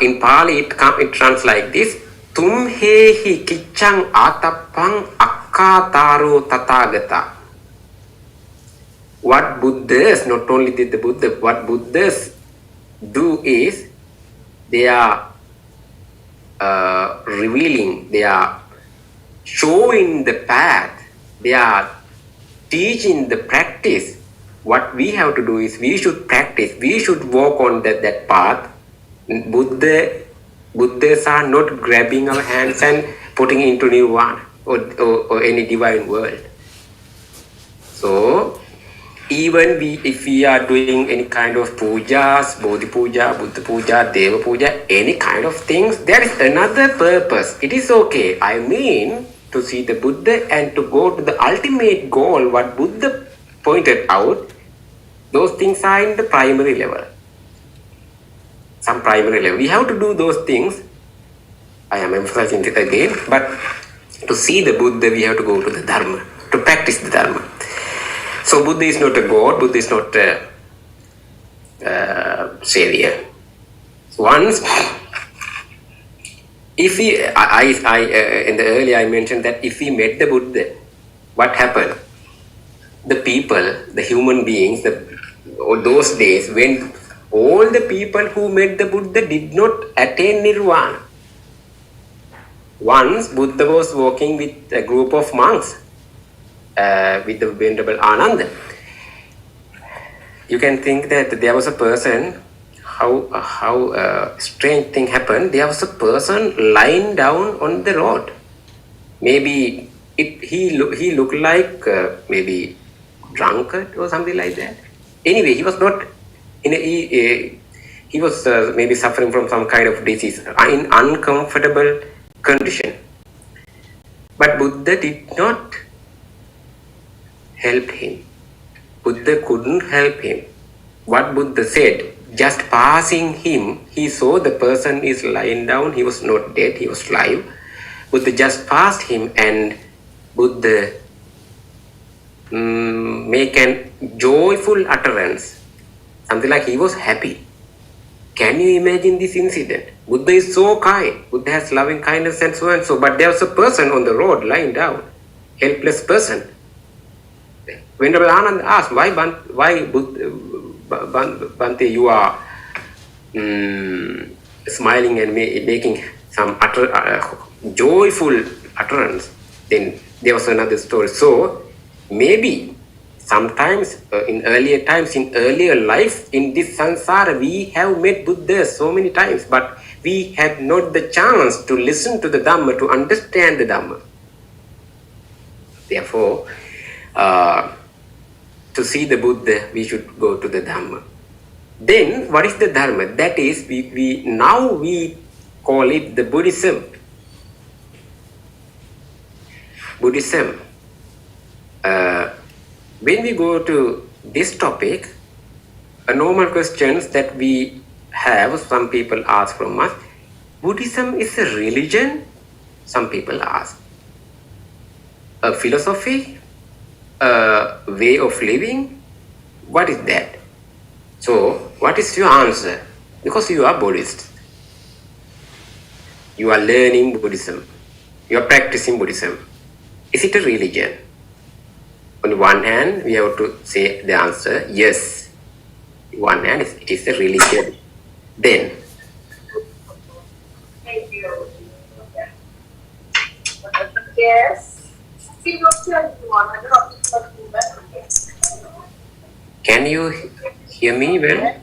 in Pali, it runs like this. Tumhehi kichang atapang akkataro tathagata. What Buddhas, not only did the Buddha, what Buddhas do is, they are revealing, they are showing the path, they are teaching the practice. What we have to do is, we should practice, we should walk on that path. Buddhas are not grabbing our hands and putting into nirvana or any divine world. So, even if we are doing any kind of pujas, Bodhi Puja, Buddha Puja, Deva Puja, any kind of things, there is another purpose. It is okay. I mean, to see the Buddha and to go to the ultimate goal, what Buddha pointed out, those things are in the primary level. Some primary level. We have to do those things. I am emphasizing it again, but to see the Buddha, we have to go to the Dhamma, to practice the Dhamma. So Buddha is not a god, Buddha is not a savior. Once, if we, in the earlier I mentioned that if we met the Buddha, what happened? The people, the human beings, those days when all the people who met the Buddha did not attain Nirvana. Once Buddha was walking with a group of monks, with the Venerable Ananda. You can think that there was a person, how strange thing happened. There was a person lying down on the road. Maybe he looked like maybe drunkard or something like that. Anyway, he was not he was maybe suffering from some kind of disease, in uncomfortable condition. But Buddha did not help him. Buddha couldn't help him. What Buddha said, just passing him, he saw the person is lying down, he was not dead, he was alive. Buddha just passed him and Buddha make a joyful utterance. Something like he was happy. Can you imagine this incident? Buddha is so kind. Buddha has loving kindness and so and so. But there was a person on the road lying down, helpless person. Venerable Ananda asked, why Bhante, you are smiling and making some joyful utterance? Then there was another story. So maybe sometimes in earlier times, in earlier life, in this samsara, we have met Buddha so many times, but we had not the chance to listen to the Dhamma, to understand the Dhamma. Therefore, to see the Buddha, we should go to the Dhamma. Then, what is the Dharma? That is, now we call it the Buddhism. Buddhism. When we go to this topic, a normal questions that we have, some people ask from us, Buddhism is a religion? Some people ask. A philosophy? A way of living? What is that? So, what is your answer? Because you are Buddhist. You are learning Buddhism. You are practicing Buddhism. Is it a religion? On one hand, we have to say the answer, yes. On one hand, it is a religion. Then, Yes. can you hear me well?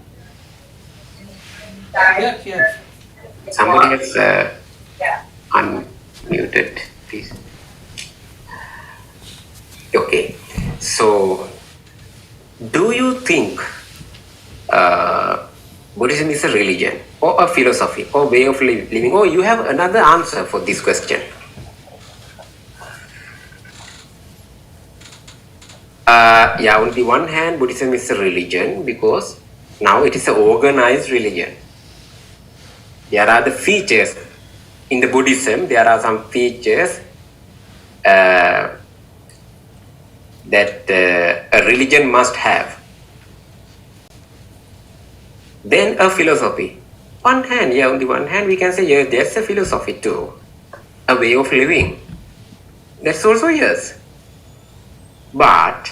Yes. Somebody has unmuted, please. Okay, so do you think Buddhism is a religion or a philosophy or way of living? Or you have another answer for this question? On the one hand, Buddhism is a religion because now it is an organized religion. There are the features in the Buddhism. There are some features that a religion must have. Then a philosophy. On the one hand, we can say yes, there's a philosophy too, a way of living. That's also yes. But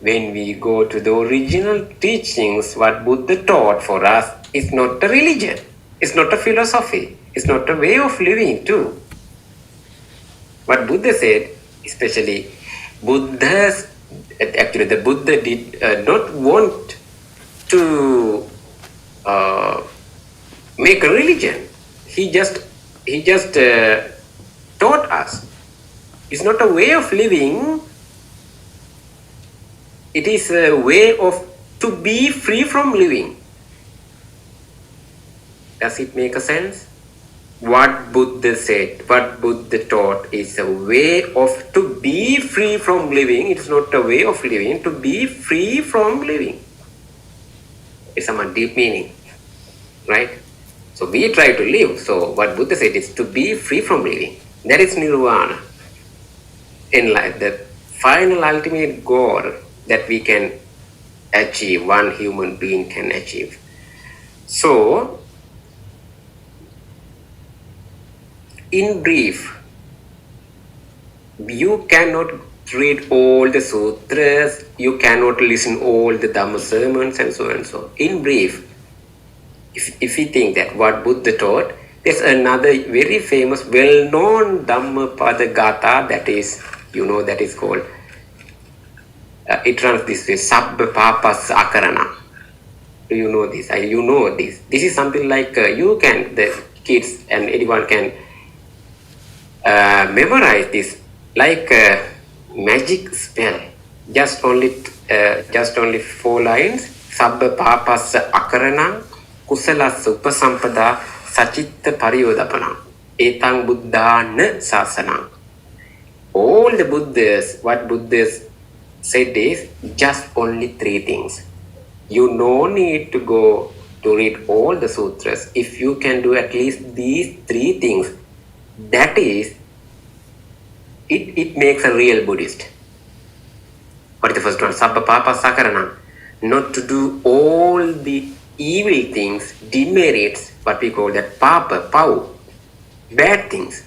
when we go to the original teachings, what Buddha taught for us is not a religion, it's not a philosophy, it's not a way of living too. What Buddha said, especially the Buddha did not want to make a religion. He just taught us. It's not a way of living. it is a way of to be free from living. Does it make a sense? What Buddha said, what Buddha taught is a way of to be free from living. It's not a way of living, to be free from living. It's a deep meaning, right? So we try to live. So what Buddha said is to be free from living. That is nirvana. In life, the final ultimate goal that we can achieve, one human being can achieve. So, in brief, you cannot read all the sutras, you cannot listen all the Dhamma sermons and so and so. In brief, if we think that what Buddha taught, there's another very famous, well-known Dhammapada Gatha that is, that is called, it runs this way, Sabba Papas Akarana. Do you know this? You know this. This is something like the kids and anyone can memorize this like a magic spell. Just only 4 lines. Sabba Papas Akarana Kusala Upasampada Sachitta Pariyodapana Etang Buddhana Sasana. All the Buddhas, what Buddhas said is just only 3 things. You no need to go to read all the sutras. If you can do at least these 3 things, that is, it makes a real Buddhist. What is the first one? Sabba Papa Sakarana. Not to do all the evil things, demerits, what we call that Papa, Pau, bad things.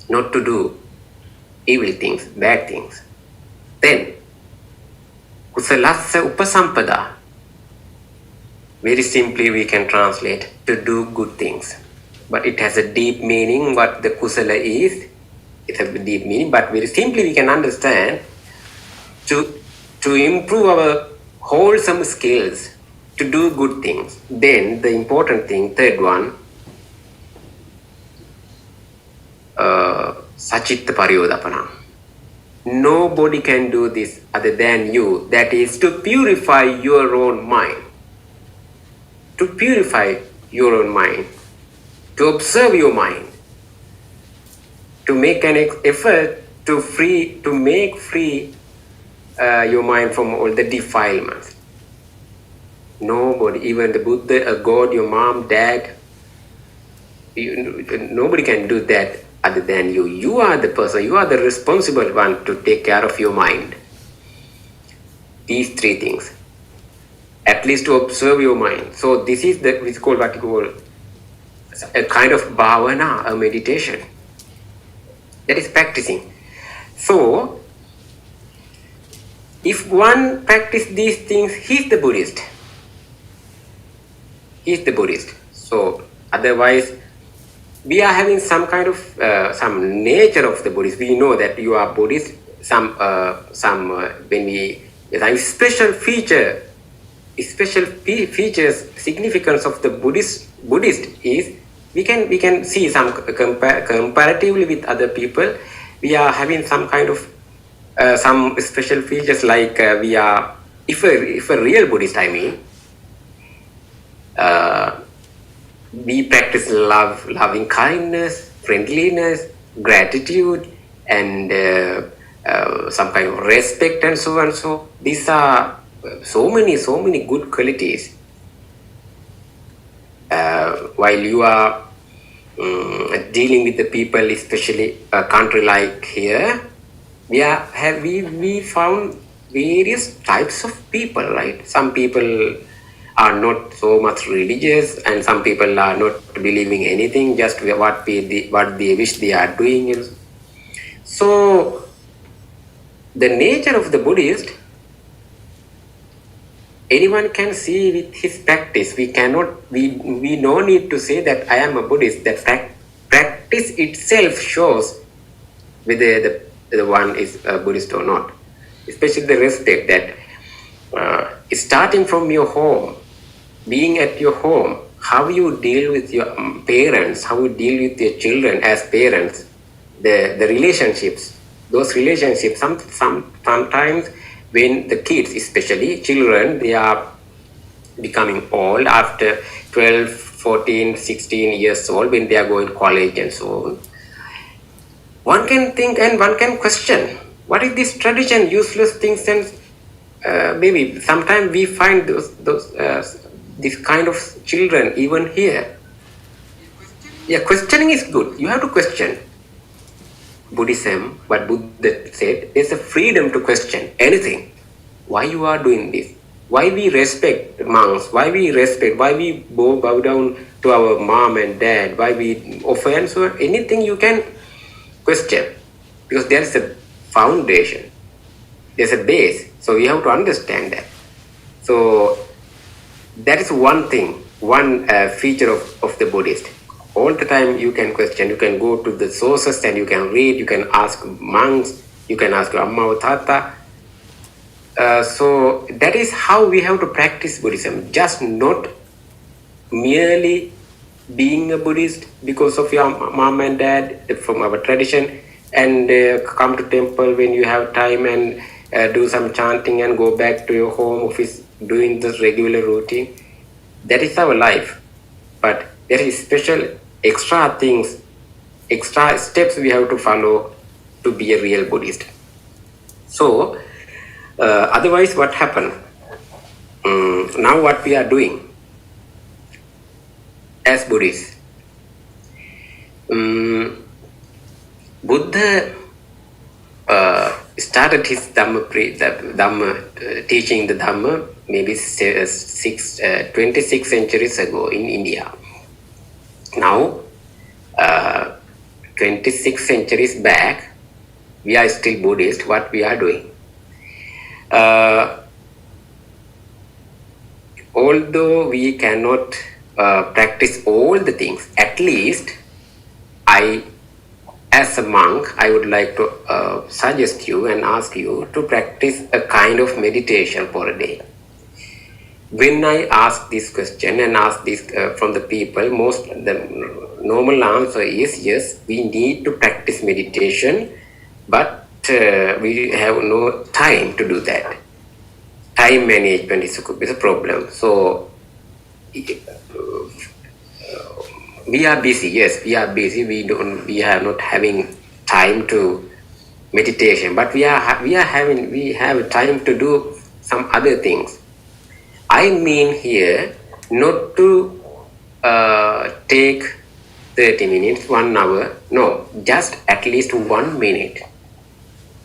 Not to do evil things, bad things. Then, Kusalassa Upasampada. Very simply we can translate to do good things. But it has a deep meaning what the Kusala is. It has a deep meaning, but very simply we can understand to improve our wholesome skills, to do good things. Then the important thing, third one, Sachitta Pariyodapana. Nobody can do this other than you. That is to purify your own mind. To purify your own mind. To observe your mind. To make an effort to make free your mind from all the defilements. Nobody, even the Buddha, a God, your mom, dad, nobody can do that other than you. You are the person, you are the responsible one to take care of your mind. These 3 things. At least to observe your mind. So this is what you call a kind of bhavana, a meditation. That is practicing. So, if one practices these things, he is the Buddhist. He is the Buddhist. So, otherwise, we are having some kind of some nature of the Buddhist. We know that you are Buddhist. When we special features, significance of the Buddhist is we can see some comparatively with other people. We are having some kind of some special features like we are. If a real Buddhist, I mean. We practice love, loving kindness, friendliness, gratitude, and some kind of respect and so on. So these are so many good qualities. While you are dealing with the people, especially a country like here, we found various types of people, right? Some people are not so much religious, and some people are not believing anything, just what they wish they are doing. So the nature of the Buddhist, anyone can see with his practice. We no need to say that I am a Buddhist. That practice itself shows whether the one is a Buddhist or not. Especially the respect that starting from your home, being at your home, how you deal with your parents, how you deal with your children as parents, the relationships, those relationships, sometimes when the kids, especially children, they are becoming old after 12, 14, 16 years old, when they are going to college and so on. One can think and one can question, what is this tradition, useless things, and maybe sometimes we find this kind of children even here. Yeah, questioning is good. You have to question. Buddhism, what Buddha said, there's a freedom to question anything. Why you are doing this? Why we respect monks? Why we bow down to our mom and dad? Why we offend? So anything you can question, because there is a foundation, there's a base. So we have to understand that. So that is one thing, one feature of the Buddhist. All the time you can question, you can go to the sources and you can read, you can ask monks, you can ask your Amma or Tata. So that is how we have to practice Buddhism, just not merely being a Buddhist because of your mom and dad from our tradition, and come to temple when you have time and do some chanting and go back to your home office doing this regular routine. That is our life. But there is special extra things, extra steps we have to follow to be a real Buddhist. So otherwise what happened? Now what we are doing as Buddhists, Buddha started his Dhamma, teaching the Dhamma maybe 26 centuries ago in India. Now, 26 centuries back, we are still Buddhist. What we are doing? Although we cannot practice all the things, at least as a monk, I would like to suggest you and ask you to practice a kind of meditation for a day. When I ask this question and ask this from the people, the normal answer is yes, we need to practice meditation, but we have no time to do that. Time management is a problem. So we are busy. Yes, we are busy. We are not having time to meditation, but we have time to do some other things. I mean here not to take 30 minutes, 1 hour. No, just at least 1 minute.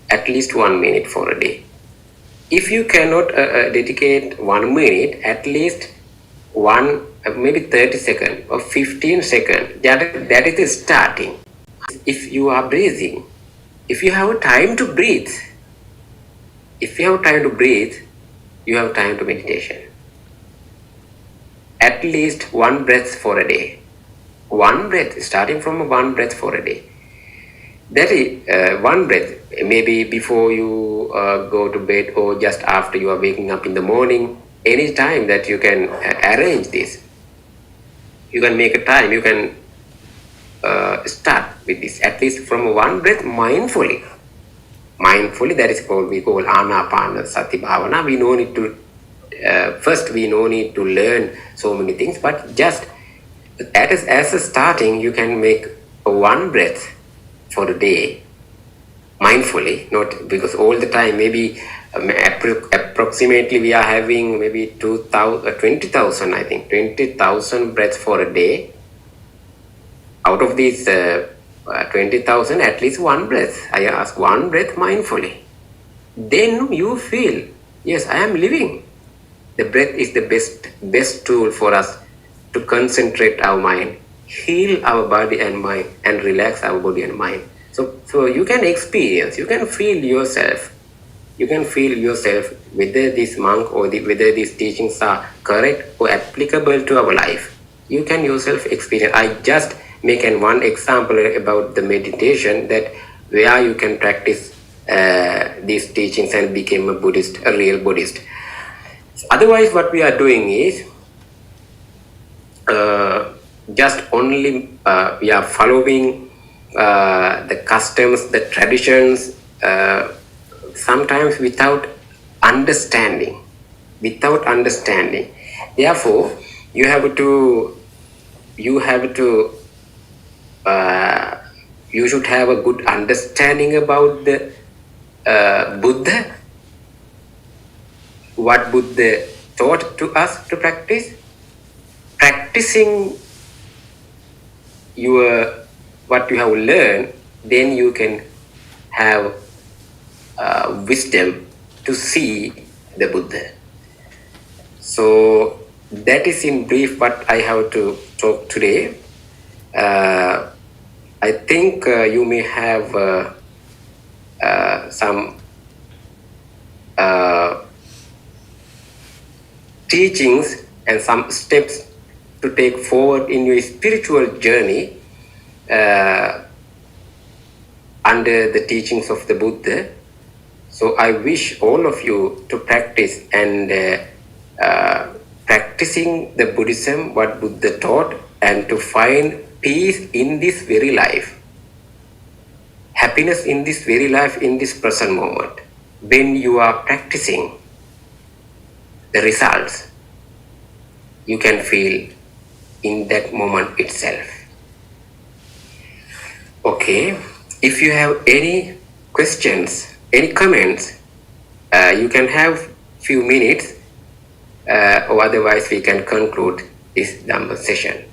At least 1 minute for a day. If you cannot dedicate 1 minute, at least maybe 30 seconds or 15 seconds, that is the starting. If you are breathing, if you have time to breathe, you have time to meditation. At least 1 breath for a day. 1 breath, starting from 1 breath for a day. That is 1 breath, maybe before you go to bed or just after you are waking up in the morning. Any time that you can arrange this, you can make a time, you can start with this, at least from 1 breath mindfully. That is called, we call Anapana Sati Bhavana. We no need to, first we no need to learn so many things, but just as a starting, you can make 1 breath for the day mindfully, not because all the time. Maybe approximately we are having maybe 20,000, I think 20,000 breaths for a day. Out of these 20,000, at least 1 breath, I ask 1 breath mindfully. Then you feel, yes, I am living. The breath is the best tool for us to concentrate our mind, heal our body and mind, and relax our body and mind. So you can experience, you can feel yourself. You can feel yourself whether this monk or whether these teachings are correct or applicable to our life. You can yourself experience. I just make one example about the meditation, that where you can practice these teachings and become a Buddhist, a real Buddhist. Otherwise, what we are doing is just only we are following the customs, the traditions, sometimes without understanding. Without understanding. Therefore, you have to you should have a good understanding about the Buddha, what Buddha taught to us to practice. Practicing what you have learned, then you can have wisdom to see the Buddha. So that is in brief what I have to talk today. I think you may have some teachings and some steps to take forward in your spiritual journey under the teachings of the Buddha. So I wish all of you to practice and practicing the Buddhism, what Buddha taught, and to find peace in this very life, happiness in this very life, in this present moment. When you are practicing the results, you can feel in that moment itself. Okay, if you have any questions, any comments, you can have few minutes, or otherwise we can conclude this Dhamma session.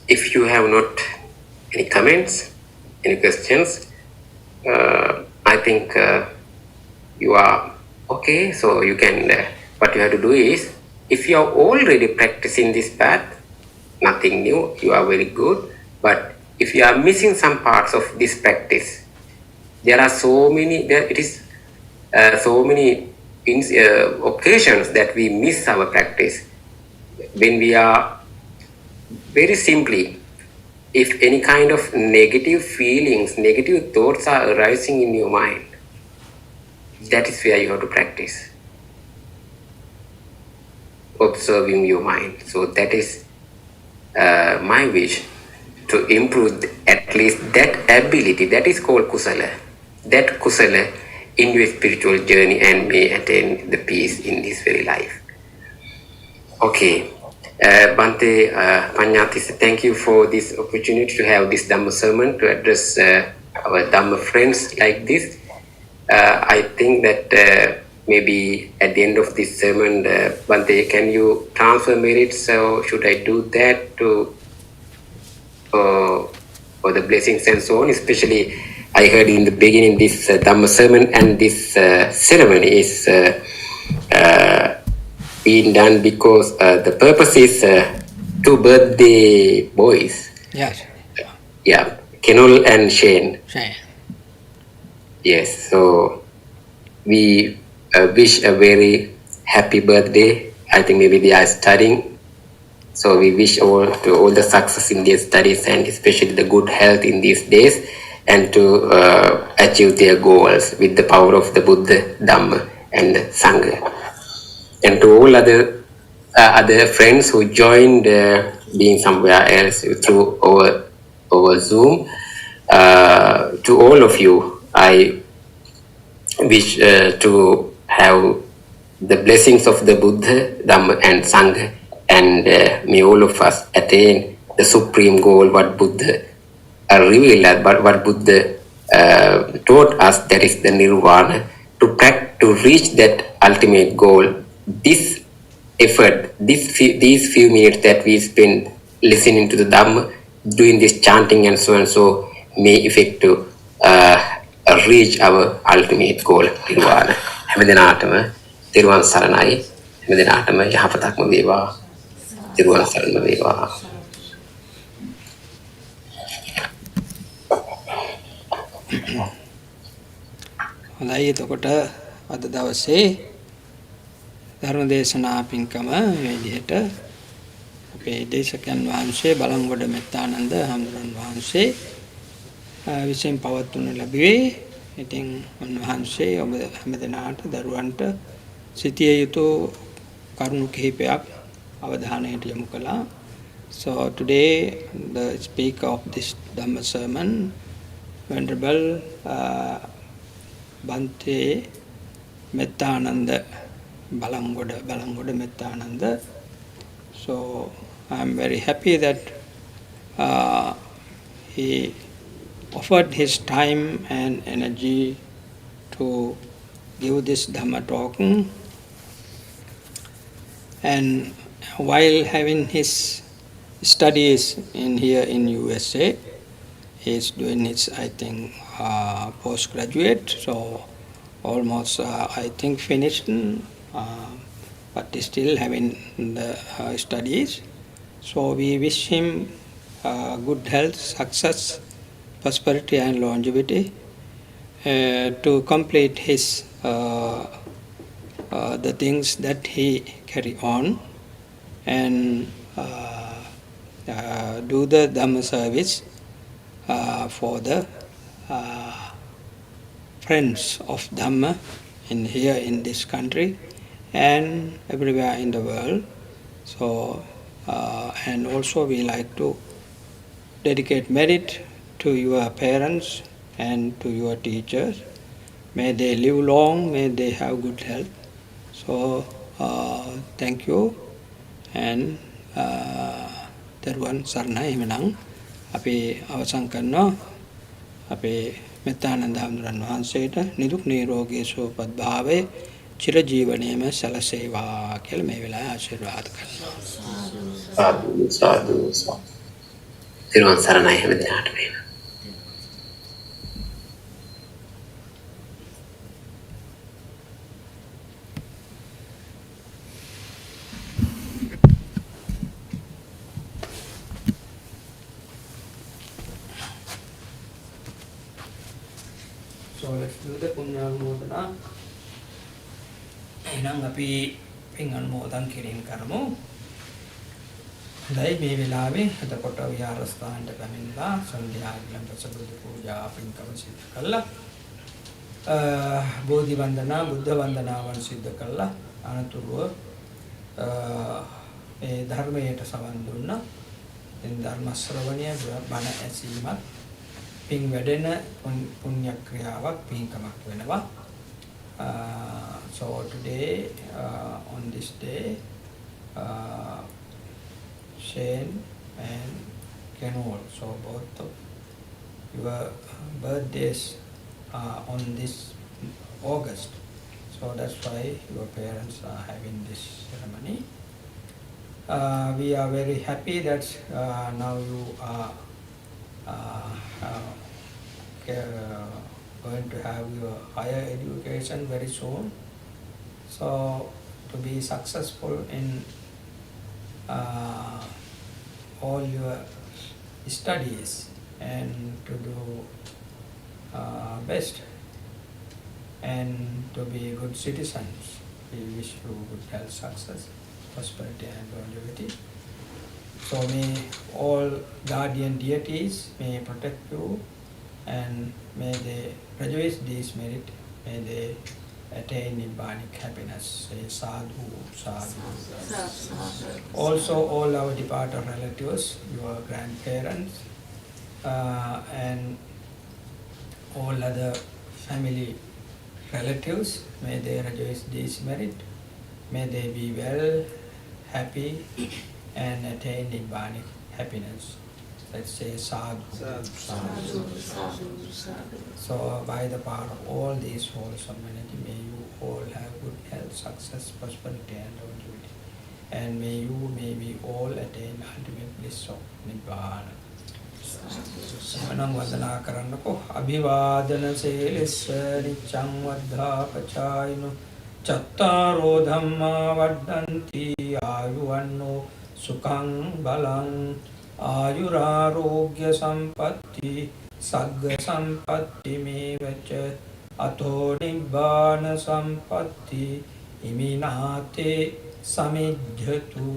If you have not any comments, any questions, I think you are okay. So you can, what you have to do is, if you are already practicing this path, nothing new, you are very good. But if you are missing some parts of this practice, there are so many, so many occasions that we miss our practice. When we are very simply, if any kind of negative feelings, negative thoughts are arising in your mind, that is where you have to practice. Observing your mind. So that is my wish, to improve at least that ability, that is called kusala. That kusala in your spiritual journey and may attain the peace in this very life. Okay. Bhante Panyatis, thank you for this opportunity to have this Dhamma sermon to address our Dhamma friends like this. I think that maybe at the end of this sermon, Bhante, can you transfer merits? So should I do that to for the blessings and so on? Especially, I heard in the beginning this Dhamma sermon and this ceremony is being done because the purpose is two birthday boys. Yes. Yeah, Kenol and Shane. Shane. Yes, so we wish a very happy birthday. I think maybe they are studying. So we wish all the success in their studies and especially the good health in these days and to achieve their goals with the power of the Buddha, Dhamma and Sangha. And to all other friends who joined being somewhere else through over Zoom, to all of you, I wish to have the blessings of the Buddha, Dhamma and Sangha, and may all of us attain the supreme goal, what Buddha revealed, but what Buddha taught us, that is the Nirvana, to reach that ultimate goal. This effort, these few minutes that we spend listening to the Dhamma, doing this chanting and so may effect to reach our ultimate goal, Nirvana. හැම දිනාටම තෙරුවන් සරණයි. හැම දිනාටම යහපතක්ම වේවා. තිරුවන් සරණ වේවා. හොඳයි එතකොට අද දවසේ ධර්ම දේශනා පින්කම මේ විදිහට අපේ දේශකයන් වහන්සේ බලංගොඩ මෙත්තානන්ද හඳුරන් වහන්සේ විසින් පවත්වනු ලැබුවේ. ඉතින් උන්වහන්සේ ඔබ හැමදෙනාට දරුවන්ට සිටිය යුතු කරුණු කිහිපයක් අවධානයට යොමු කළා. So today the speaker of this Dhamma sermon, Venerable Bhante Mettananda Balangoda Mettananda. So I am very happy that he offered his time and energy to give this Dhamma talk. And while having his studies here in USA, he is doing his, I think, postgraduate, so almost, I think, finished, but still having the studies. So we wish him good health, success, prosperity and longevity to complete his the things that he carry on and do the Dhamma service for the friends of Dhamma here in this country and everywhere in the world. So and also we like to dedicate merit to your parents and to your teachers. May they live long, may they have good health. So thank you and Teruwan Saranai Menang. අපි අවසන් කරනවා අපේ මෙත්තානන්ද හඳුරන් වහන්සේට නිදුක් නිරෝගී සුවපත් භාවයේ චිර ජීවනයේම සැලසේවා කියලා මේ වෙලාවේ ආශිර්වාද කරනවා. සාදු සාදු සාදු. තිරුවන් සරණයි හැමදෙනාට වේවා. So let's do the පුණ්‍යානුමෝදනා. එහෙනම් අපි පින් අනුමෝදන් කිරීම කරමු. හොඳයි මේ වෙලාවේ එතකොට විහාරස්ථානට පැමිණලා සන්ධ්‍යාග්ලම් ප්‍රසබුදු පූජා පින්කම සිදු කළා. බෝධි වන්දනා බුද්ධ වන්දනාවන් සිදු කළා. අනතුරුව මේ ධර්මයට සවන් දුන්නා. එන් ධර්ම ශ්‍රවණය බණ ඇසීමත් පින් වැඩෙන පුණ්‍ය ක්‍රියාවක් පින්කමක් වෙනවා. So today on this day Shane and Kenol, so both of your birthdays are on this August, so that's why your parents are having this ceremony. We are very happy that now you are going to have your higher education very soon. So to be successful in all your studies and to do best and to be good citizens. We wish you good health, success, prosperity and longevity. So may all guardian deities may protect you and may they rejoice this merit, may they attain nibbanic happiness. Say sadhu, sadhu. Also all our departed relatives, your grandparents and all other family relatives, may they rejoice this merit, may they be well, happy and attain nibbanic happiness. Let's say sadhu, sadhu, sadhu, sadhu. So by the power of all these wholesome energy, may you all have good health, success, prosperity and longevity. And may we all attain ultimate bliss of Nibbana. Manang vadana karannako abhivadana selissa niccang vaddhapachayino chattaro dhamma vaddanti ayuvanno සුඛං බලං ආයුරාෝග්‍ය සම්පatti සග්ග සම්පatti මේවච අතෝ නිබ්බාන සම්පatti ඉමිනාතේ සමිජ්ජතු